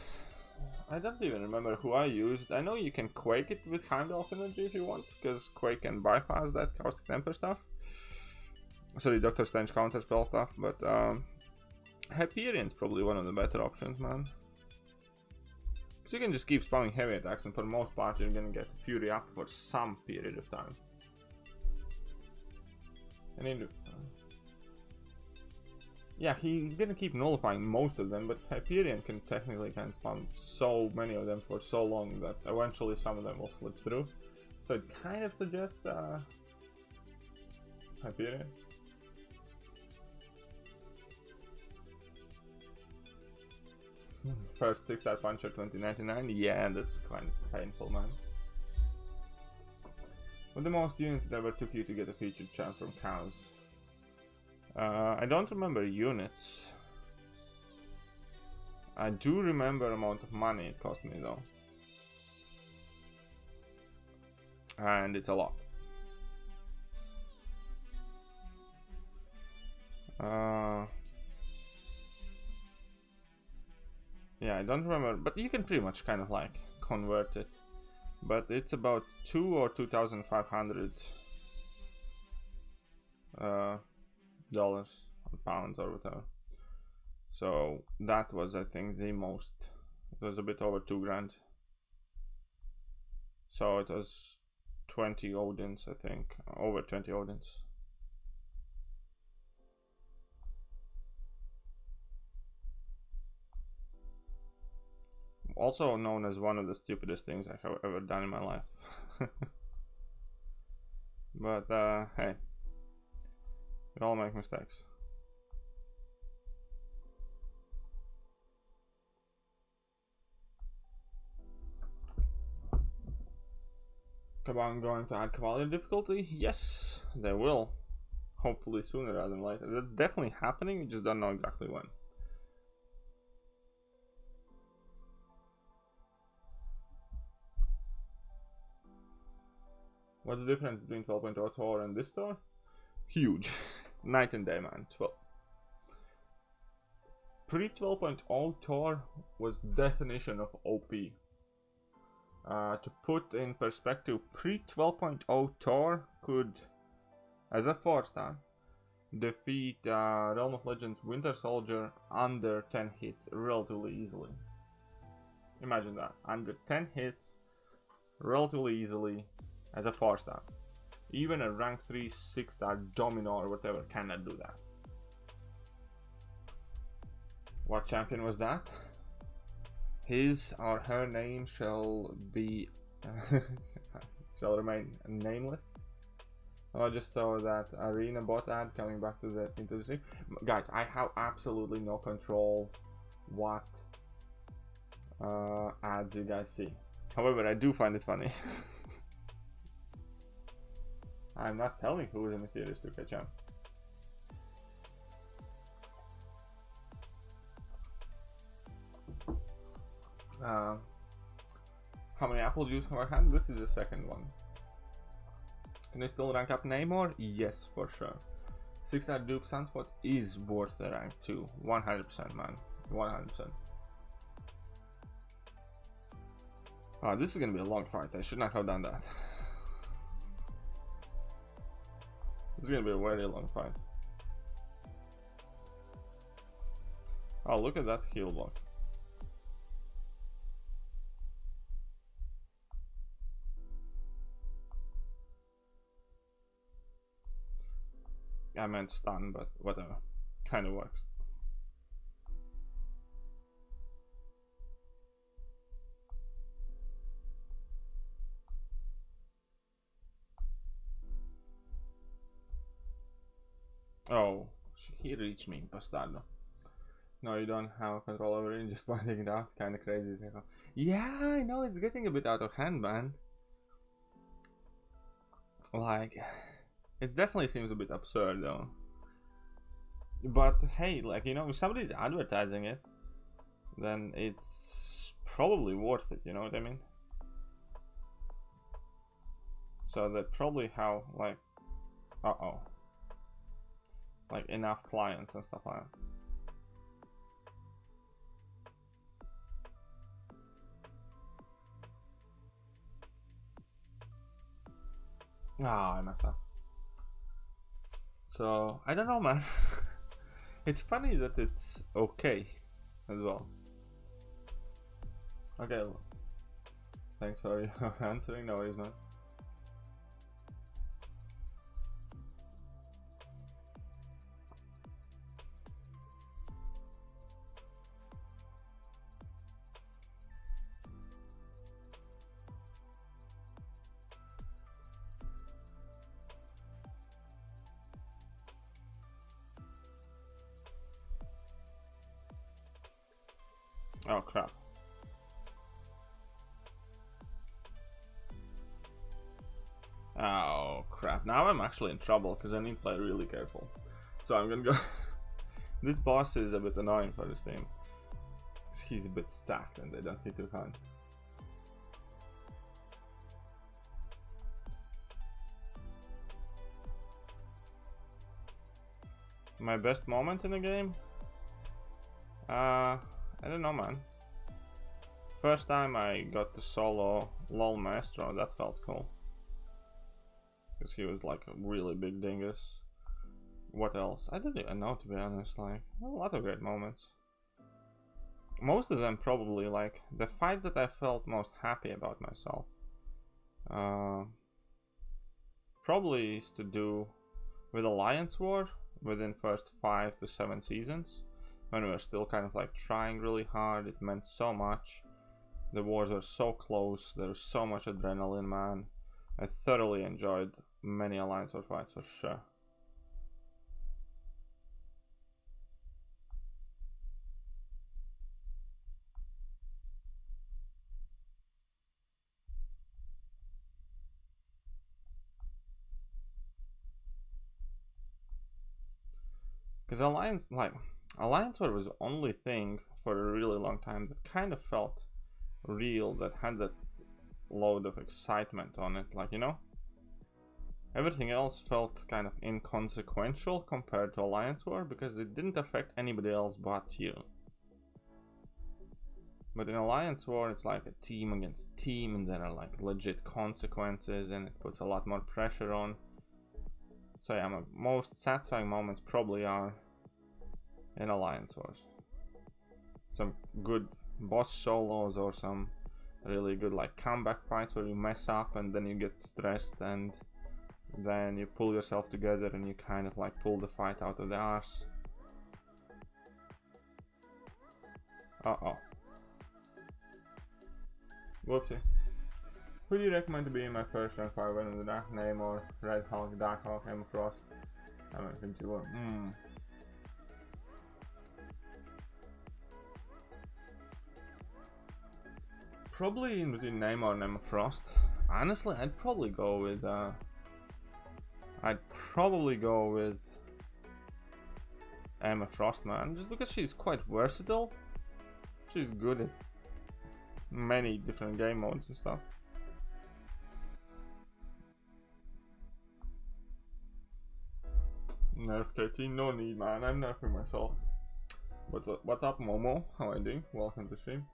don't even remember who I used. I know you can Quake it with Heimdall synergy if you want, because Quake can bypass that Caustic Temper stuff. Sorry, Doctor Strange counter spell stuff, but Hyperion's probably one of the better options, man. Because you can just keep spamming heavy attacks, and for the most part you're gonna get Fury up for some period of time. And yeah, he's gonna keep nullifying most of them, but Hyperion can technically spam so many of them for so long that eventually some of them will slip through. So it kind of suggests Hyperion. First 6-star puncher 2099, yeah, that's kind of painful, man. What the most units that ever took you to get a featured champ from cows? I don't remember units. I do remember amount of money it cost me though. And it's a lot. Yeah, I don't remember, but you can pretty much kind of like convert it. But it's about 2 or 2,500 dollars or pounds or whatever. So that was, I think, the most. It was a bit over 2 grand. So it was 20 Odins, I think, over 20 Odins. Also known as one of the stupidest things I have ever done in my life. But hey, we all make mistakes. Kabam going to add quality difficulty? Yes, they will. Hopefully sooner rather than later. That's definitely happening, we just don't know exactly when. What's the difference between 12.0 Tor and this Tor? Huge. Night and day, man. Pre 12.0 Tor was definition of OP. To put in perspective, pre 12.0 Tor could, as a 4-star, defeat Realm of Legends Winter Soldier under 10 hits relatively easily. Imagine that. Under 10 hits relatively easily as a 4-star. Even a rank 3 6-star Domino or whatever cannot do that. What champion was that? His or her name shall be shall remain nameless. I just saw that arena bot ad coming back to the into the stream. Guys, I have absolutely no control what ads you guys see. However, I do find it funny. I'm not telling who is a mysterious 2K champ. How many apple juice have I had? This is the second one. Can I still rank up Namor? Yes, for sure. 6-star Duke Sunspot is worth the rank too. 100%, man. 100%. Oh, this is gonna be a long fight. I should not have done that. This is gonna be a very long fight. Oh, look at that heal block. I meant stun, but whatever. Kind of works. Oh, he reached me, bastardo. No, you don't have control over it, just pointing it out. Kind of crazy. Yeah, I know, it's getting a bit out of hand, man. Like, it definitely seems a bit absurd, though. But hey, like, you know, if somebody's advertising it, then it's probably worth it, you know what I mean? So they probably have, like, like, enough clients and stuff like that. Ah, I messed up. So, I don't know, man. It's funny that it's okay as well. Okay, thanks for answering. No worries, man. Oh crap. Oh crap. Now I'm actually in trouble because I need to play really careful. So I'm gonna go. This boss is a bit annoying for this team. He's a bit stacked and they don't hit too hard. My best moment in the game? I don't know, man. First time I got the solo LOL Maestro, that felt cool. Because he was like a really big dingus. What else? I don't even know, to be honest. Like, a lot of great moments. Most of them probably, like, the fights that I felt most happy about myself. Probably is to do with Alliance War within first 5 to 7 seasons. When we were still kind of like trying really hard, it meant so much. The wars are so close, there's so much adrenaline, man. I thoroughly enjoyed many Alliance War fights for sure. Because Alliance War was the only thing for a really long time that kind of felt real, that had that load of excitement on it, like, you know? Everything else felt kind of inconsequential compared to Alliance War because it didn't affect anybody else but you. But in Alliance War, it's like a team against team, and there are like legit consequences, and it puts a lot more pressure on. So yeah, my most satisfying moments probably are in Alliance Wars. Some good boss solos or some really good like comeback fights where you mess up and then you get stressed and then you pull yourself together and you kind of like pull the fight out of the arse. Uh-oh. Whoopsie. Who do you recommend to be in my first round 5 win in the Dark Name or Red Hulk, Dark Hulk, Emma Frost? I don't think you will. Probably in between Namor and Emma Frost. Honestly, I'd probably go with Emma Frost, man, just because she's quite versatile. She's good at many different game modes and stuff. Nerf KT, no need, man. I'm nerfing myself. What's up, Momo? How are you doing? Welcome to stream.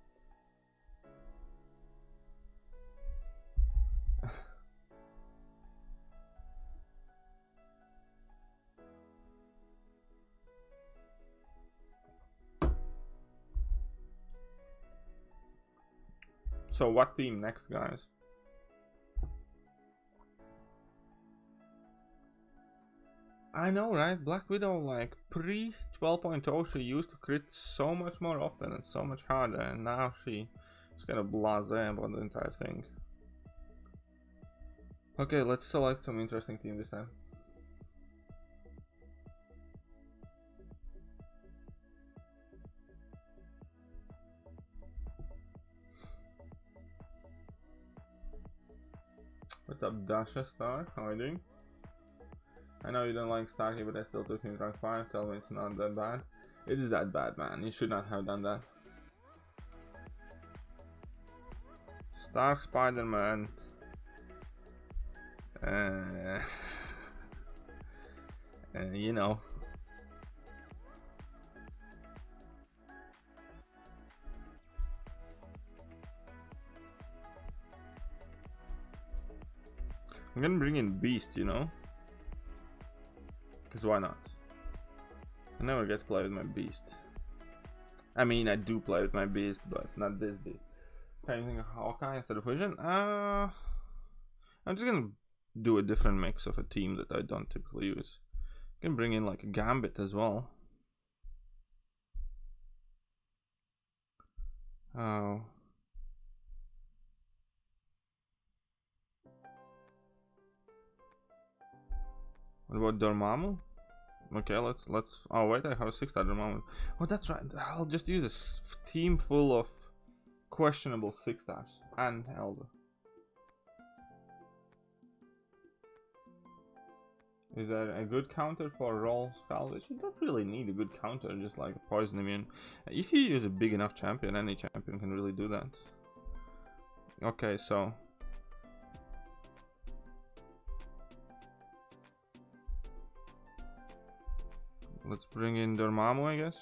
So what team next, guys? I know, right? Black Widow, like pre 12.0, she used to crit so much more often and so much harder, and now she's kind of blasé about the entire thing. Okay, let's select some interesting team this time. What's up, Dasha Star? How are you doing? I know you don't like Starkey, but I still took him to rank 5. Tell me it's not that bad. It is that bad, man. You should not have done that. Stark, Spider-Man. You know. I'm gonna bring in Beast, you know? Because why not? I never get to play with my Beast. I mean, I do play with my Beast, but not this Beast. Anything Hawkeye instead of Vision? I'm just gonna do a different mix of a team that I don't typically use. I can bring in like a Gambit as well. Oh. What about Dormammu? Okay, let's. Oh wait, I have a 6-star Dormammu. Oh, that's right. I'll just use a team full of questionable 6-stars and Elsa. Is there a good counter for Roll Scald? You don't really need a good counter, just like a poison immune. If you use a big enough champion, any champion can really do that. Okay, so let's bring in Dormammu, I guess.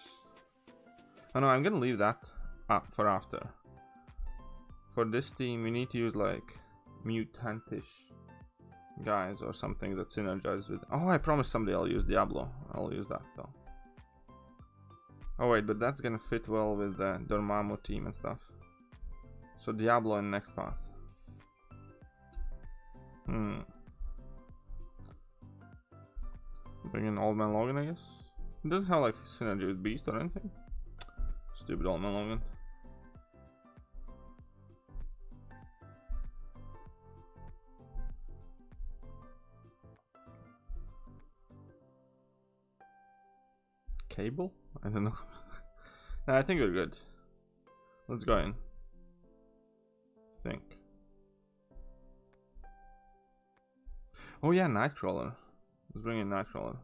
Oh no, I'm gonna leave that up for after. For this team, we need to use like mutantish guys or something that synergizes with. Oh, I promised somebody I'll use Diablo. I'll use that though. Oh wait, but that's gonna fit well with the Dormammu team and stuff. So Diablo in next path. Bring in Old Man Logan, I guess. It doesn't have like synergy with Beast or anything. Stupid Old Man Logan. Cable? I don't know. Nah, I think we're good. Let's go in. Think. Oh yeah, Nightcrawler. Let's bring in Nightcrawler.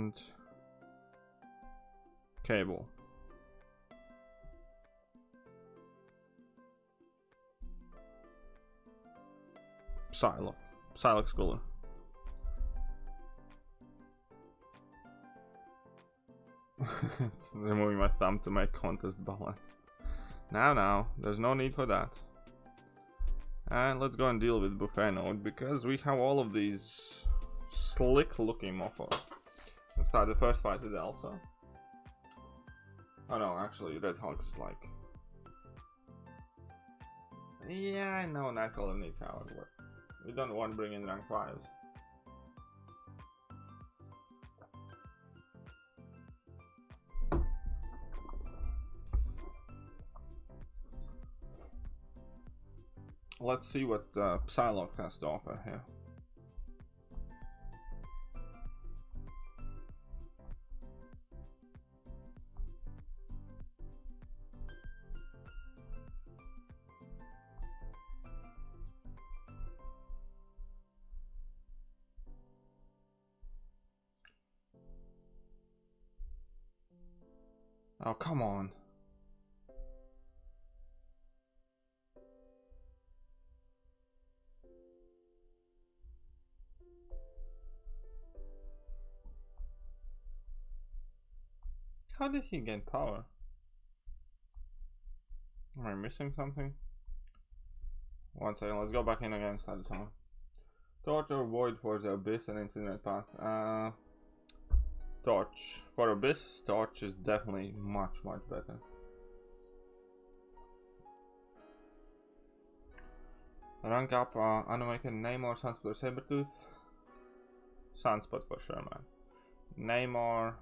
and cable. Psylocke cooler. Removing my thumb to make contest balanced. Now, there's no need for that. And let's go and deal with buffet node, because we have all of these slick looking mofos. Let's start the first fight with Elsa. Oh no, actually Red Hulk's like... Yeah, I know Nightcrawler needs power, but we don't want to bring in rank 5s. Let's see what Psylocke has to offer here. Oh, come on. How did he gain power? Am I missing something? One second, let's go back in again and start the song. Torch or Void for the Abyss and Incinerate Path? Torch. For Abyss, Torch is definitely much better. Rank up Animaker, Namor, Sunspot or Sabretooth? Sunspot for sure, man. Namor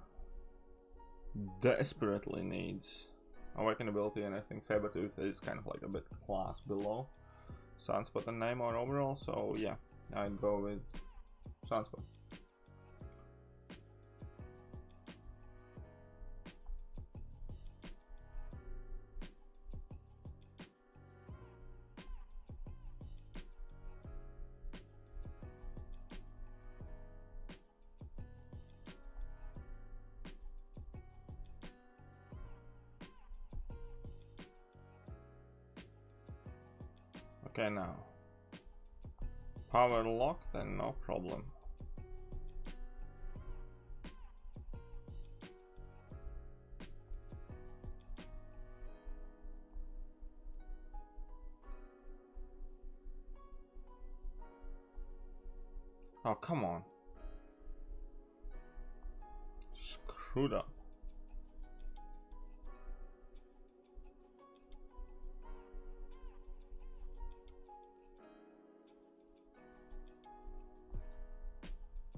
desperately needs Awaken ability, and I think Sabretooth is kind of like a bit class below Sunspot and Namor overall, so yeah, I'd go with Sunspot. Okay, now power lock, then no problem. Oh, come on. Screwed up.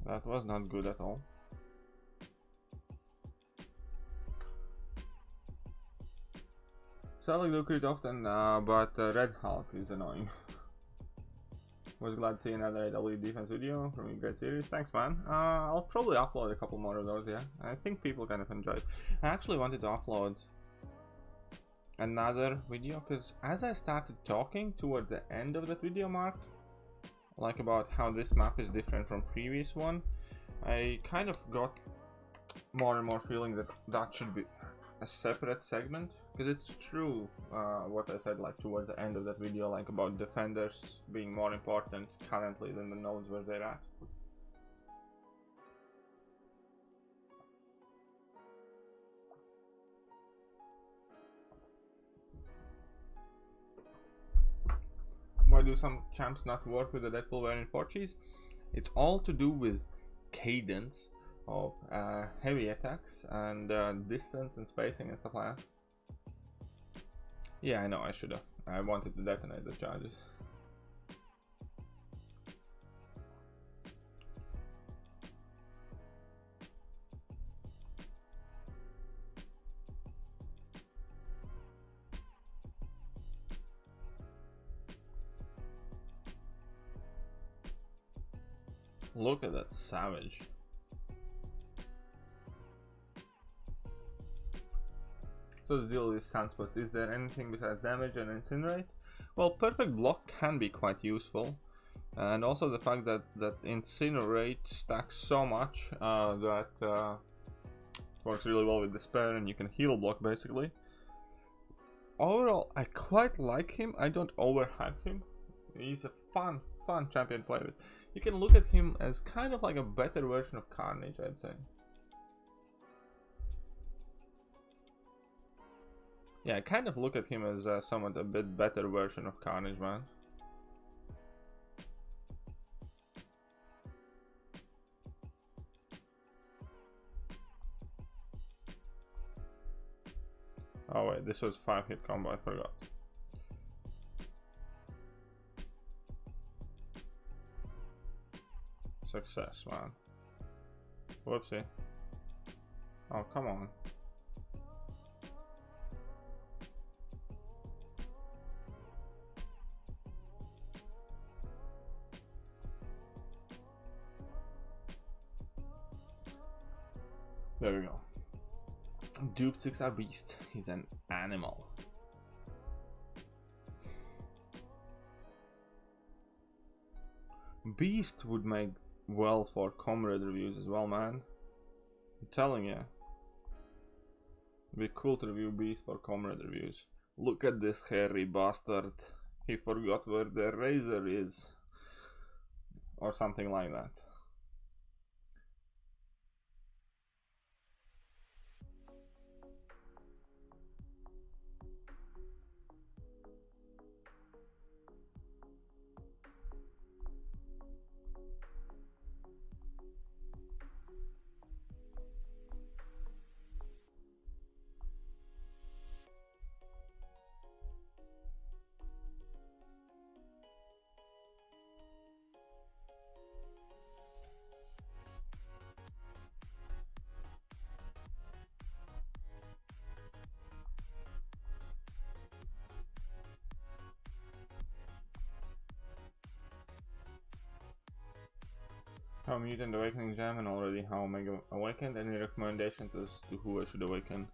That was not good at all. Psylocke do crit often, but Red Hulk is annoying. Was glad to see another AW defense video from a great series. Thanks, man. I'll probably upload a couple more of those, yeah. I think people kind of enjoy it. I actually wanted to upload another video, because as I started talking toward the end of that video mark, like about how this map is different from previous one, I kind of got more and more feeling that that should be a separate segment, because it's true what I said like towards the end of that video, like about defenders being more important currently than the nodes where they're at. Why do some champs not work with the Deadpool variant Portuguese? It's all to do with cadence of heavy attacks and distance and spacing and stuff like that. Yeah, I know, I should have. I wanted to detonate the charges. Look at that savage. So the deal with Sunspot, is there anything besides damage and incinerate? Well, perfect block can be quite useful. And also the fact that Incinerate stacks so much that works really well with Despair, and you can heal block basically. Overall, I quite like him. I don't overhype him. He's a fun champion to play with. You can look at him as kind of like a better version of Carnage, I'd say. Yeah, I kind of look at him as somewhat a bit better version of Carnage, man. Oh wait, this was 5-hit combo, I forgot. Success, man. Whoopsie. Oh, come on. There we go. Duped 6-star Beast. He's an animal. Beast would make well for comrade reviews as well, man. I'm telling you. It'd be cool to review Beast for comrade reviews. Look at this hairy bastard. He forgot where the razor is. Or something like that. How Mutant Awakening Jam and already how Omega Awakened. Any recommendations as to who I should awaken?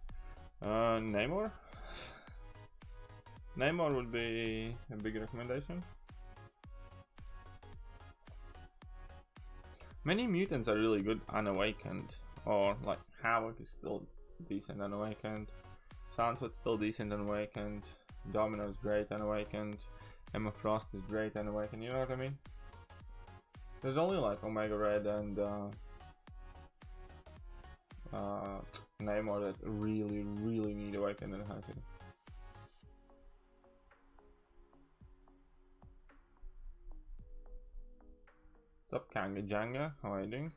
Namor? Namor would be a big recommendation. Many mutants are really good unawakened, or like Havoc is still decent unawakened, Sunsword's still decent unawakened, Domino's great unawakened, Emma Frost is great unawakened, you know what I mean? There's only like Omega Red and Namor that really need awakened and hunting. What's up, Kanga Janga? How are you doing?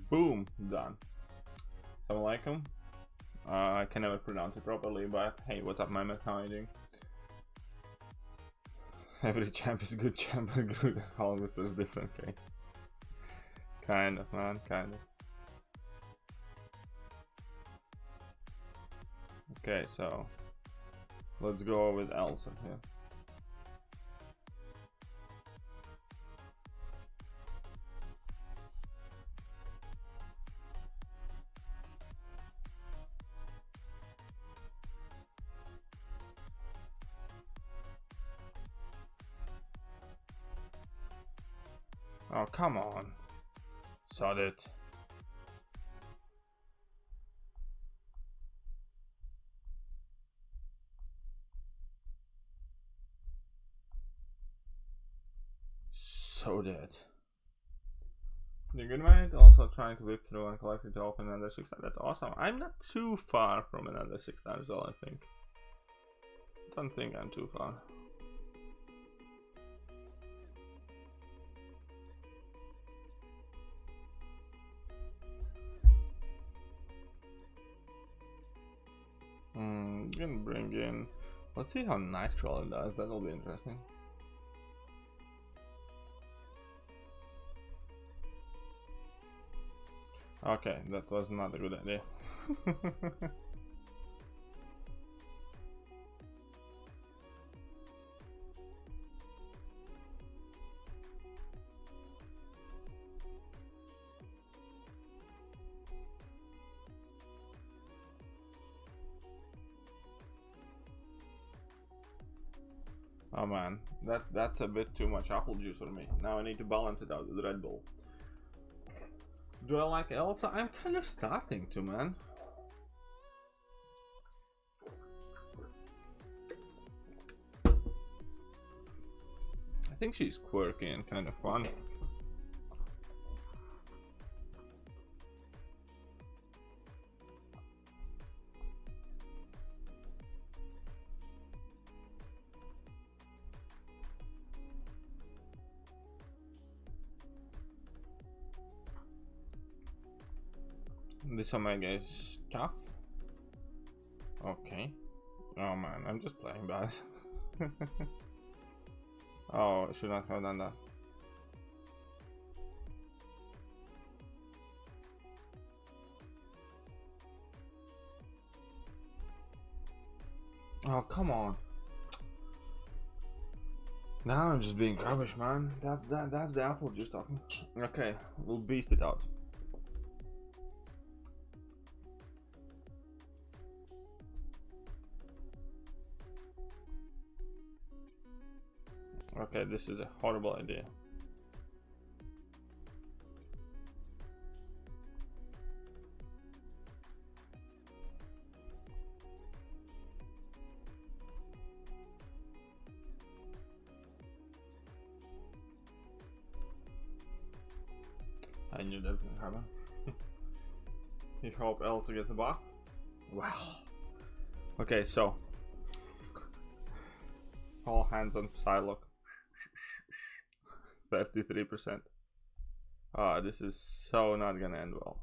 Boom, done. Assalamu alaikum. I can never pronounce it properly, but hey, what's up, Mehmet? How are you doing? Every champ is a good champ, but good always there's different cases. Kind of, man, kind of. Okay, so let's go with Elsa here. Oh, come on. Sod it. So dead. You're good, mate? Also trying to whip through Uncollected to open another 6-star. That's awesome. I'm not too far from another 6-star as well, I think. Don't think I'm too far. gonna bring in. Let's see how Nightcrawler does. That'll be interesting. Okay, that was not a good idea. Oh man, that's a bit too much apple juice for me. Now I need to balance it out with Red Bull. Do I like Elsa? I'm kind of starting to, man. I think she's quirky and kind of fun. This Omega is tough. Okay. Oh man, I'm just playing bad. Oh, I should not have done that. Oh, come on. Now I'm just being rubbish, man. That's the apple juice talking. Okay, we'll beast it out. Okay, this is a horrible idea. I knew that was gonna happen. You hope Elsa gets a buff? Wow. Okay, so all hands on Psylocke. 33%. Ah, this is so not gonna end well.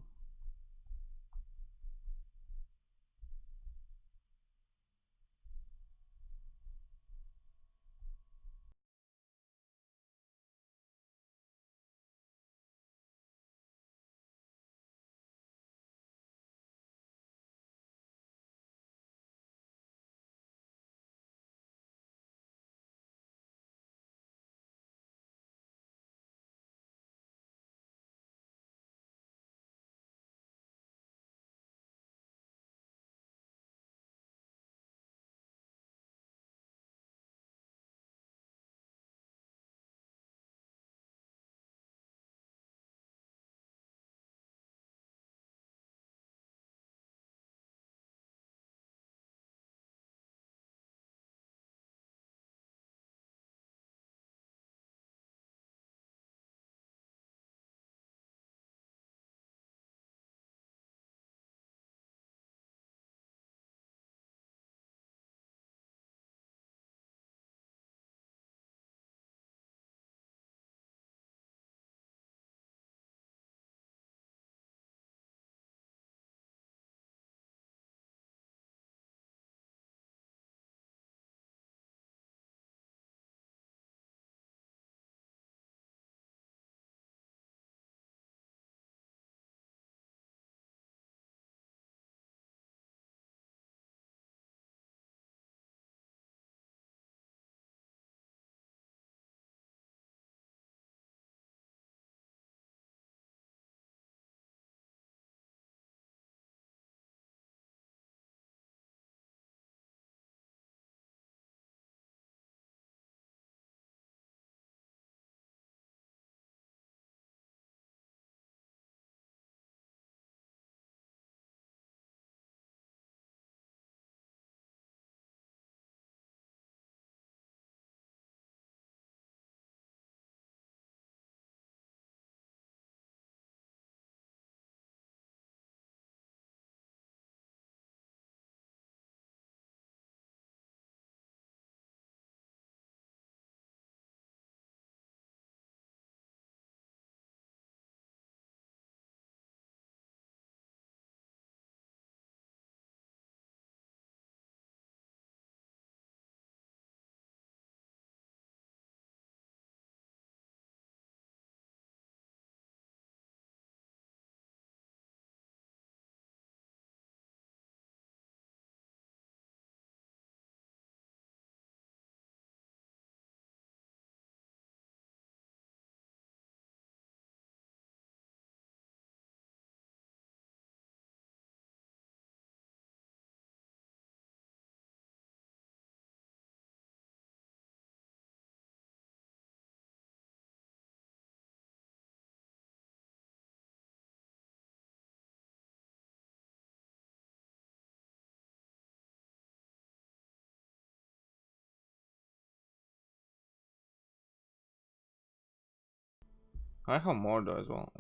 I have more though as well.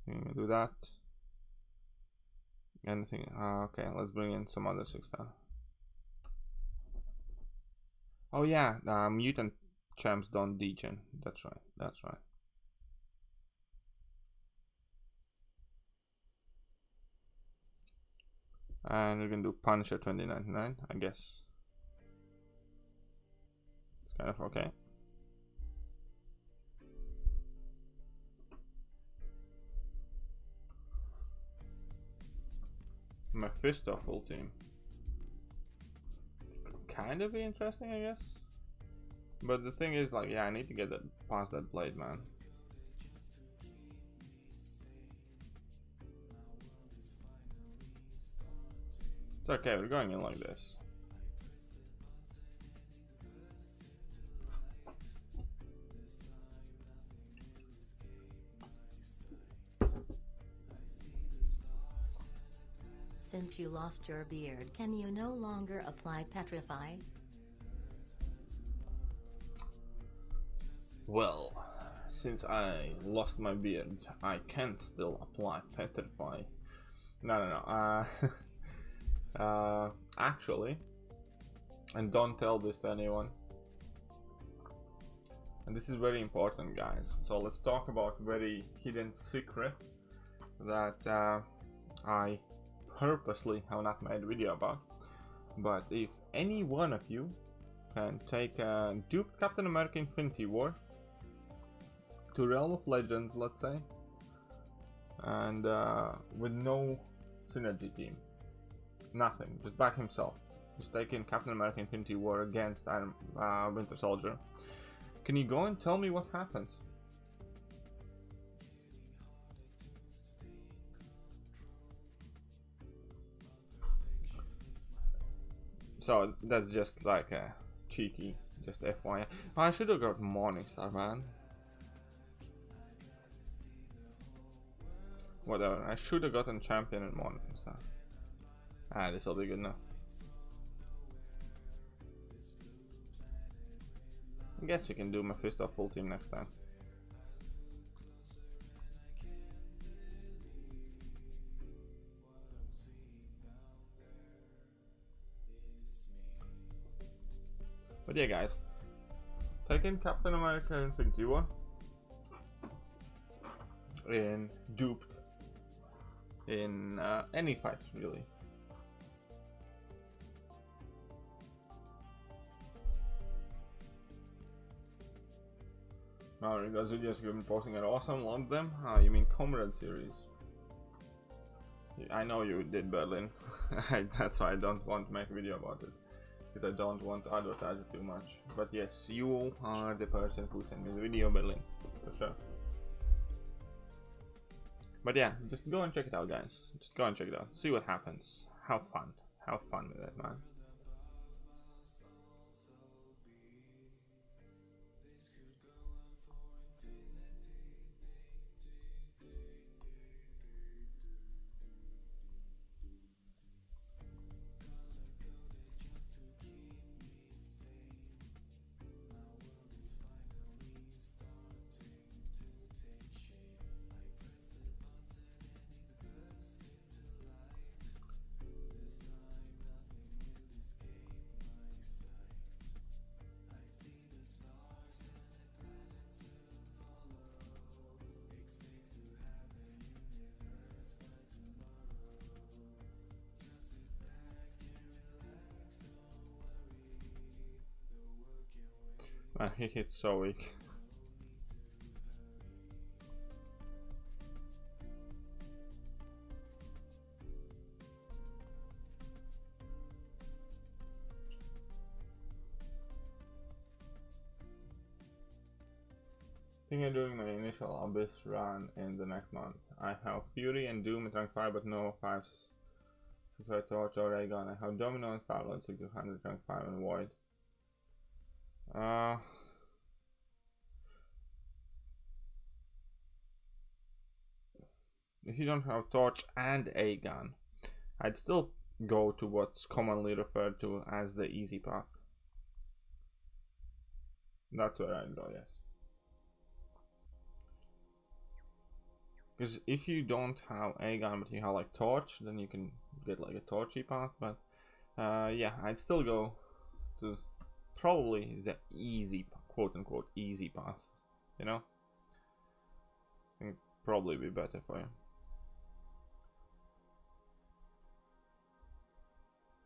Do that. Anything? Okay, let's bring in some other 6-star. Oh yeah, mutant champs don't degen. That's right. That's right. And we're gonna do Punisher 2099, I guess. It's kind of okay. Mephisto full team. Kind of be interesting, I guess. But the thing is, like, yeah, I need to get that past that blade, man. It's okay, we're going in like this. Since you lost your beard, can you no longer apply Petrify? Well, since I lost my beard, I can still apply Petrify. No. Actually, and don't tell this to anyone. And this is very important, guys. So let's talk about very hidden secret that I purposely have not made a video about. But if any one of you can take a duped Captain America Infinity War to Realm of Legends, let's say, and with no synergy team, nothing, just back himself, just taking Captain America Infinity War against Winter Soldier, can you go and tell me what happens? So that's just like a cheeky, just FYI. I should have got Morningstar, man. Whatever, I should have gotten Champion and Morningstar. This will be good enough. I guess we can do Mephisto full team next time. But yeah, guys, taking Captain America Infinity War in duped in any fight, really. Now, those videos you've been posting are awesome, love them. You mean Comrade series? I know you did, Berlin. That's why I don't want to make a video about it, because I don't want to advertise it too much. But yes, you are the person who sent me the video, Berlin, for sure. But yeah, just go and check it out, guys. Just go and check it out. See what happens. Have fun. Have fun with it, man. Man, he hits so weak. I think I'm doing my initial Abyss run in the next month. I have Fury and Doom in rank 5, but no 5s. So I Torch or Raygun. I have Domino and Starlord 600 rank 5 and Void. If you don't have Torch and a gun, I'd still go to what's commonly referred to as the easy path. That's where I'd go, yes. Because if you don't have Aegon but you have like Torch, then you can get like a Torchy path. But yeah, I'd still go to probably the easy, quote unquote, easy path. You know, I think probably be better for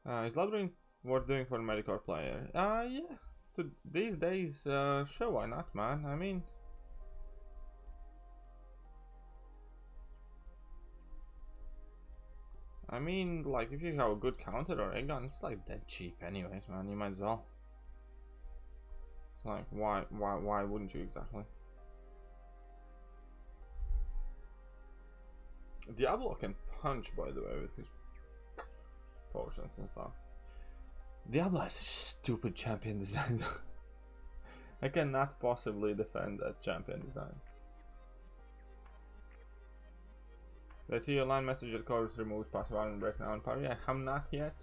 you. Is labyrinth worth doing for a medical player? Yeah. These days, sure, why not, man? I mean, like, if you have a good counter or Aegon, it's like dead cheap anyways, man. You might as well. It's like, why wouldn't you exactly? Diablo can punch, by the way, with his potions and stuff. Diablo is such a stupid champion design. I cannot possibly defend that champion design. Let's see your line message that Chorus removes passive iron break now in parry. I have not yet,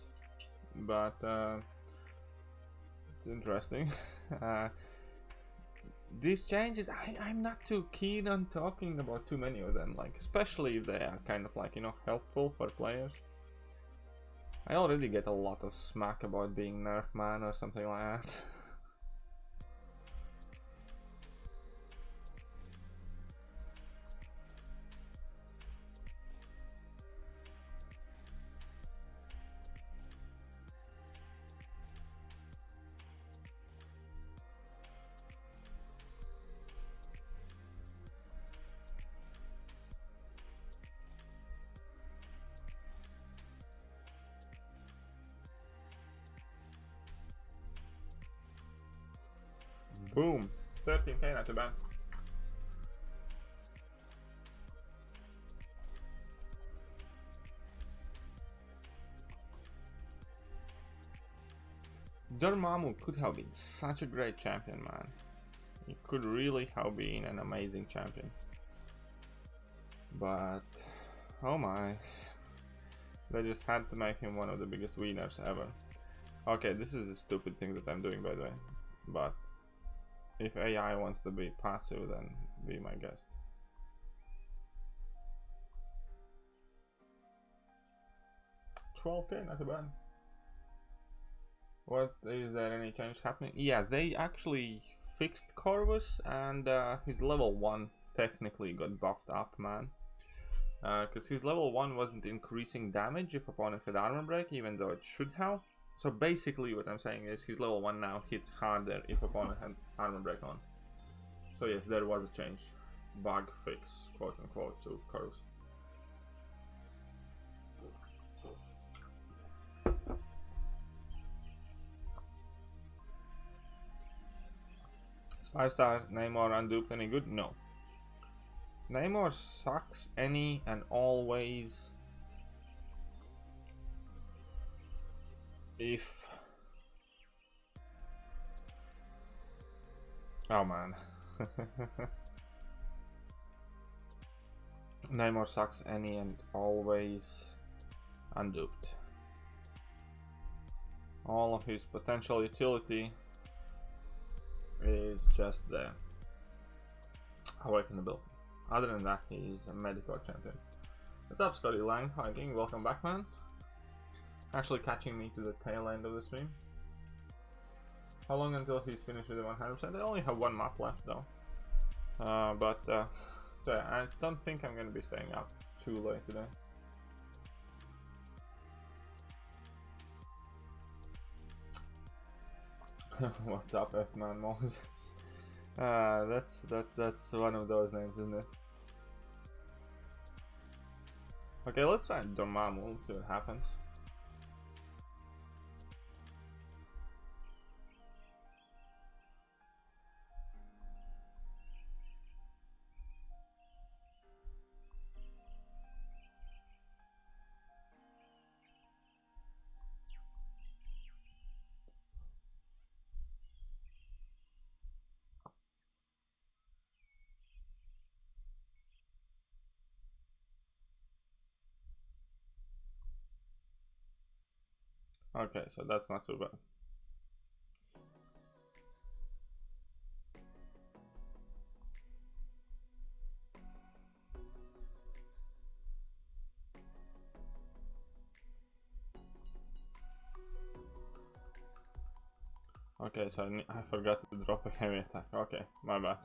but it's interesting. These changes, I'm not too keen on talking about too many of them, like especially if they are kind of like, you know, helpful for players. I already get a lot of smack about being nerf man or something like that. Boom, 13k, not too bad. Dormammu could have been such a great champion, man. He could really have been an amazing champion. But, oh my. They just had to make him one of the biggest winners ever. Okay, this is a stupid thing that I'm doing, by the way. But, if AI wants to be passive, then be my guest. $12k, not too bad. What, is there any change happening? Yeah, they actually fixed Corvus, and his level 1 technically got buffed up, man. Because his level 1 wasn't increasing damage if opponents had armor break, even though it should have. So basically what I'm saying is his level 1 now hits harder if opponent had armor break on. So yes, there was a change. Bug fix, quote unquote, to Corvus. Spy-Star, Namor unduped any good? No. Namor sucks any and always if... Oh man. Namor sucks any and always unduped. All of his potential utility is just there. Awaken the build. Other than that, he's a medical champion. What's up, Scotty Lang? Hiking, welcome back, man. Actually catching me to the tail end of the stream. How long until he's finished with the 100%? I only have one map left though. So I don't think I'm gonna be staying up too late today. What's up, F-Man Moses? That's one of those names, isn't it? Okay, let's try Dormammu, let's see what happens. Okay, so that's not too bad. Okay, so I forgot to drop a heavy attack. Okay, my bad.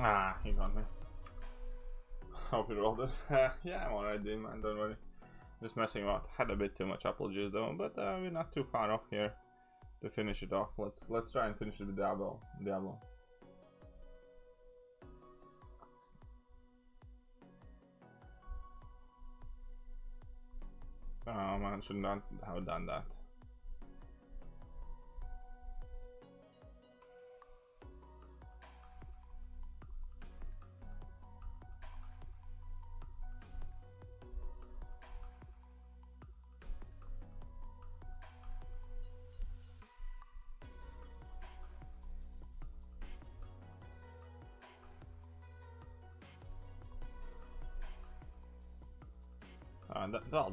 Ah, he got me. Hope you rolled it. Yeah, I'm alright, dude, man. Don't worry. Just messing about. Had a bit too much apple juice though, but we're not too far off here to finish it off. Let's try and finish it with Diablo. Oh man, should not have done that.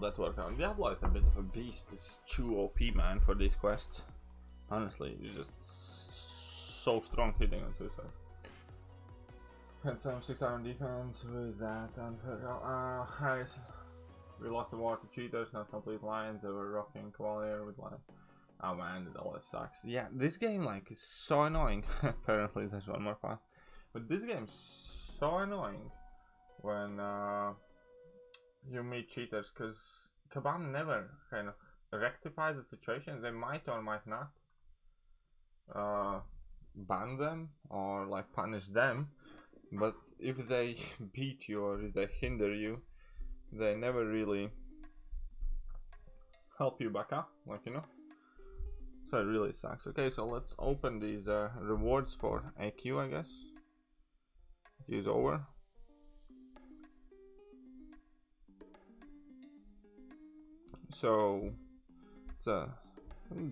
That worked out. Diablo is a bit of a beast. It's too OP, man, for these quests. Honestly, you're just so strong hitting on suicide. Had some 6-hour defense with that, and Harris. We lost the war to cheaters, not complete lines. They were rocking Cavalier with line. Oh man, it always sucks. Yeah, this game like is so annoying. Apparently, there's one more part, but this game's so annoying when you meet cheaters, because Kabam never kind of rectifies the situation. They might or might not ban them or like punish them, but if they beat you or if they hinder you, they never really help you back up, like, you know. So it really sucks. Okay, so let's open these rewards for AQ, I guess. Use over. So it's a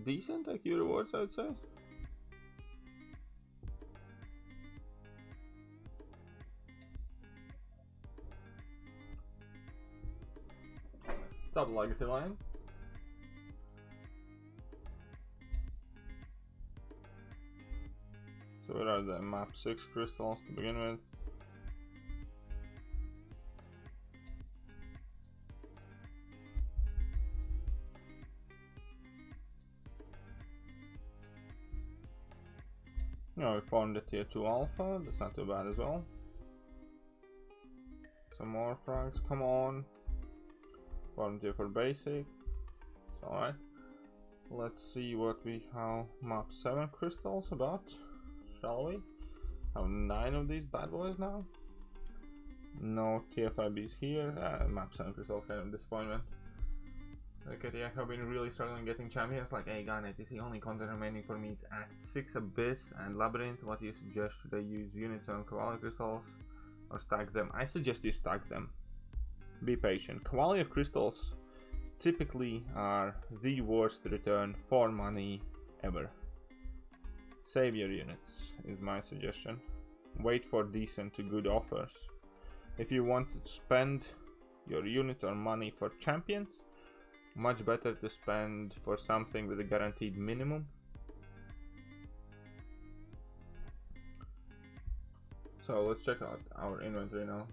decent IQ rewards, I'd say. Top legacy line. So what are the map 6 crystals to begin with? No, we found the tier 2 alpha, that's not too bad as well. Some more frags, come on. Volunteer for basic, it's alright. Let's see what we have map 7 crystals about, shall we? Have 9 of these bad boys now. No TFIBs here. Map 7 crystals, kind of disappointment. Okay, yeah, I've been really struggling getting champions. Like, hey Garnet, is the only content remaining for me is Act 6 Abyss and Labyrinth. What do you suggest? Should I use units on Cavalier crystals or stack them? I suggest you stack them. Be patient. Cavalier crystals typically are the worst return for money ever. Save your units is my suggestion. Wait for decent to good offers. If you want to spend your units or money for champions, much better to spend for something with a guaranteed minimum. So let's check out our inventory now.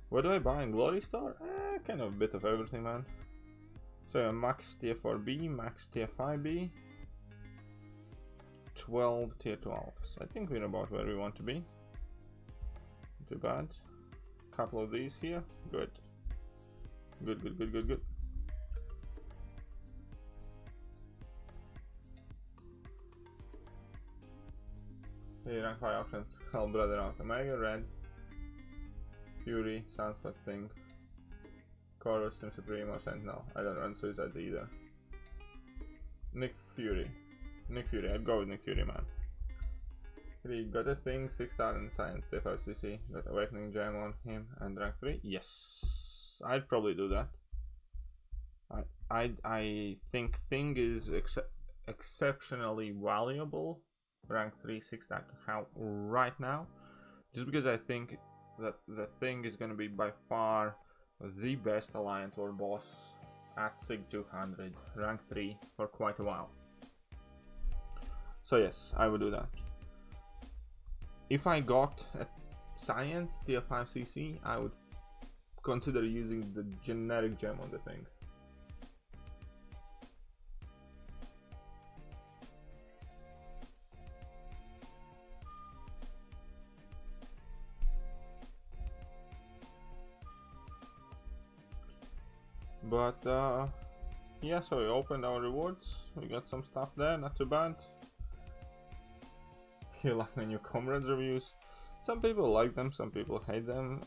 What do I buy in Glory Store? Kind of a bit of everything, man. So max tier 4B, max tier 5B, 12 tier 12s. I think we're about where we want to be. Not too bad. Couple of these here. Good. Good. Hey, rank 5 options. Help brother out. Omega, red, Fury, Sunspot thing. Chorus, Sim Supreme or Sentinel. I don't run Suicide either. Nick Fury. I'd go with Nick Fury, man. 3, got a thing, 6-star in Science, T5CC. Got Awakening Gem on him and rank 3. Yes, I'd probably do that. I think Thing is exceptionally valuable. Rank 3, 6-star to have right now. Just because I think that the Thing is going to be by far the best alliance or boss at SIG 200, rank 3 for quite a while. So yes, I would do that. If I got a Science TF5CC, I would consider using the generic gem on the Thing. But yeah, so we opened our rewards. We got some stuff there, not too bad. You like my new comrades reviews? Some people like them, some people hate them.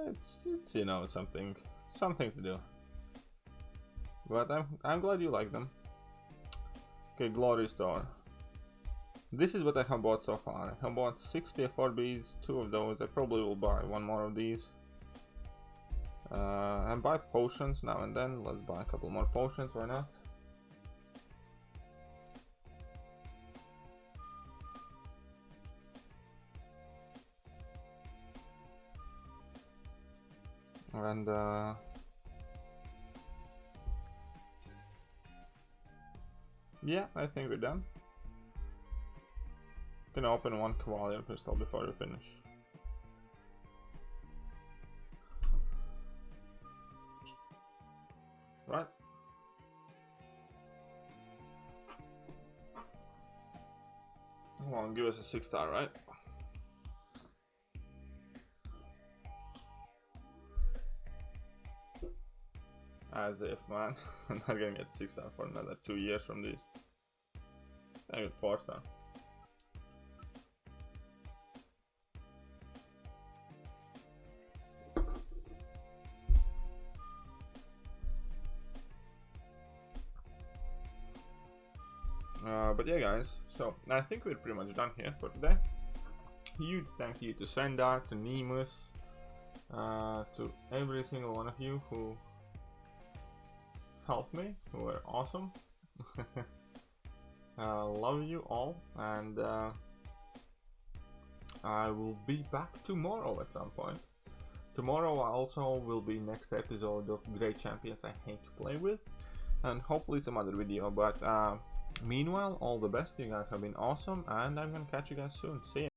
It's you know, something to do. But I'm glad you like them. Okay, Glory Store. This is what I have bought so far. I have bought 60 FRBs, 2 of those. I probably will buy 1 more of these. And buy potions now and then. Let's buy a couple more potions, why not? And yeah, I think we're done. Gonna open 1 Cavalier pistol before we finish. Right. Come on, give us a 6-star, right? As if, man. I'm not gonna get 6-star for another 2 years from this. I get 4-star. But yeah, guys, so I think we're pretty much done here for today. Huge thank you to Sendar, to Nemus, to every single one of you who helped me, who were awesome. Love you all, and I will be back tomorrow at some point. Tomorrow also will be next episode of Great Champions I Hate to Play With, and hopefully some other video, but meanwhile, all the best. You guys have been awesome, and I'm gonna catch you guys soon. See ya.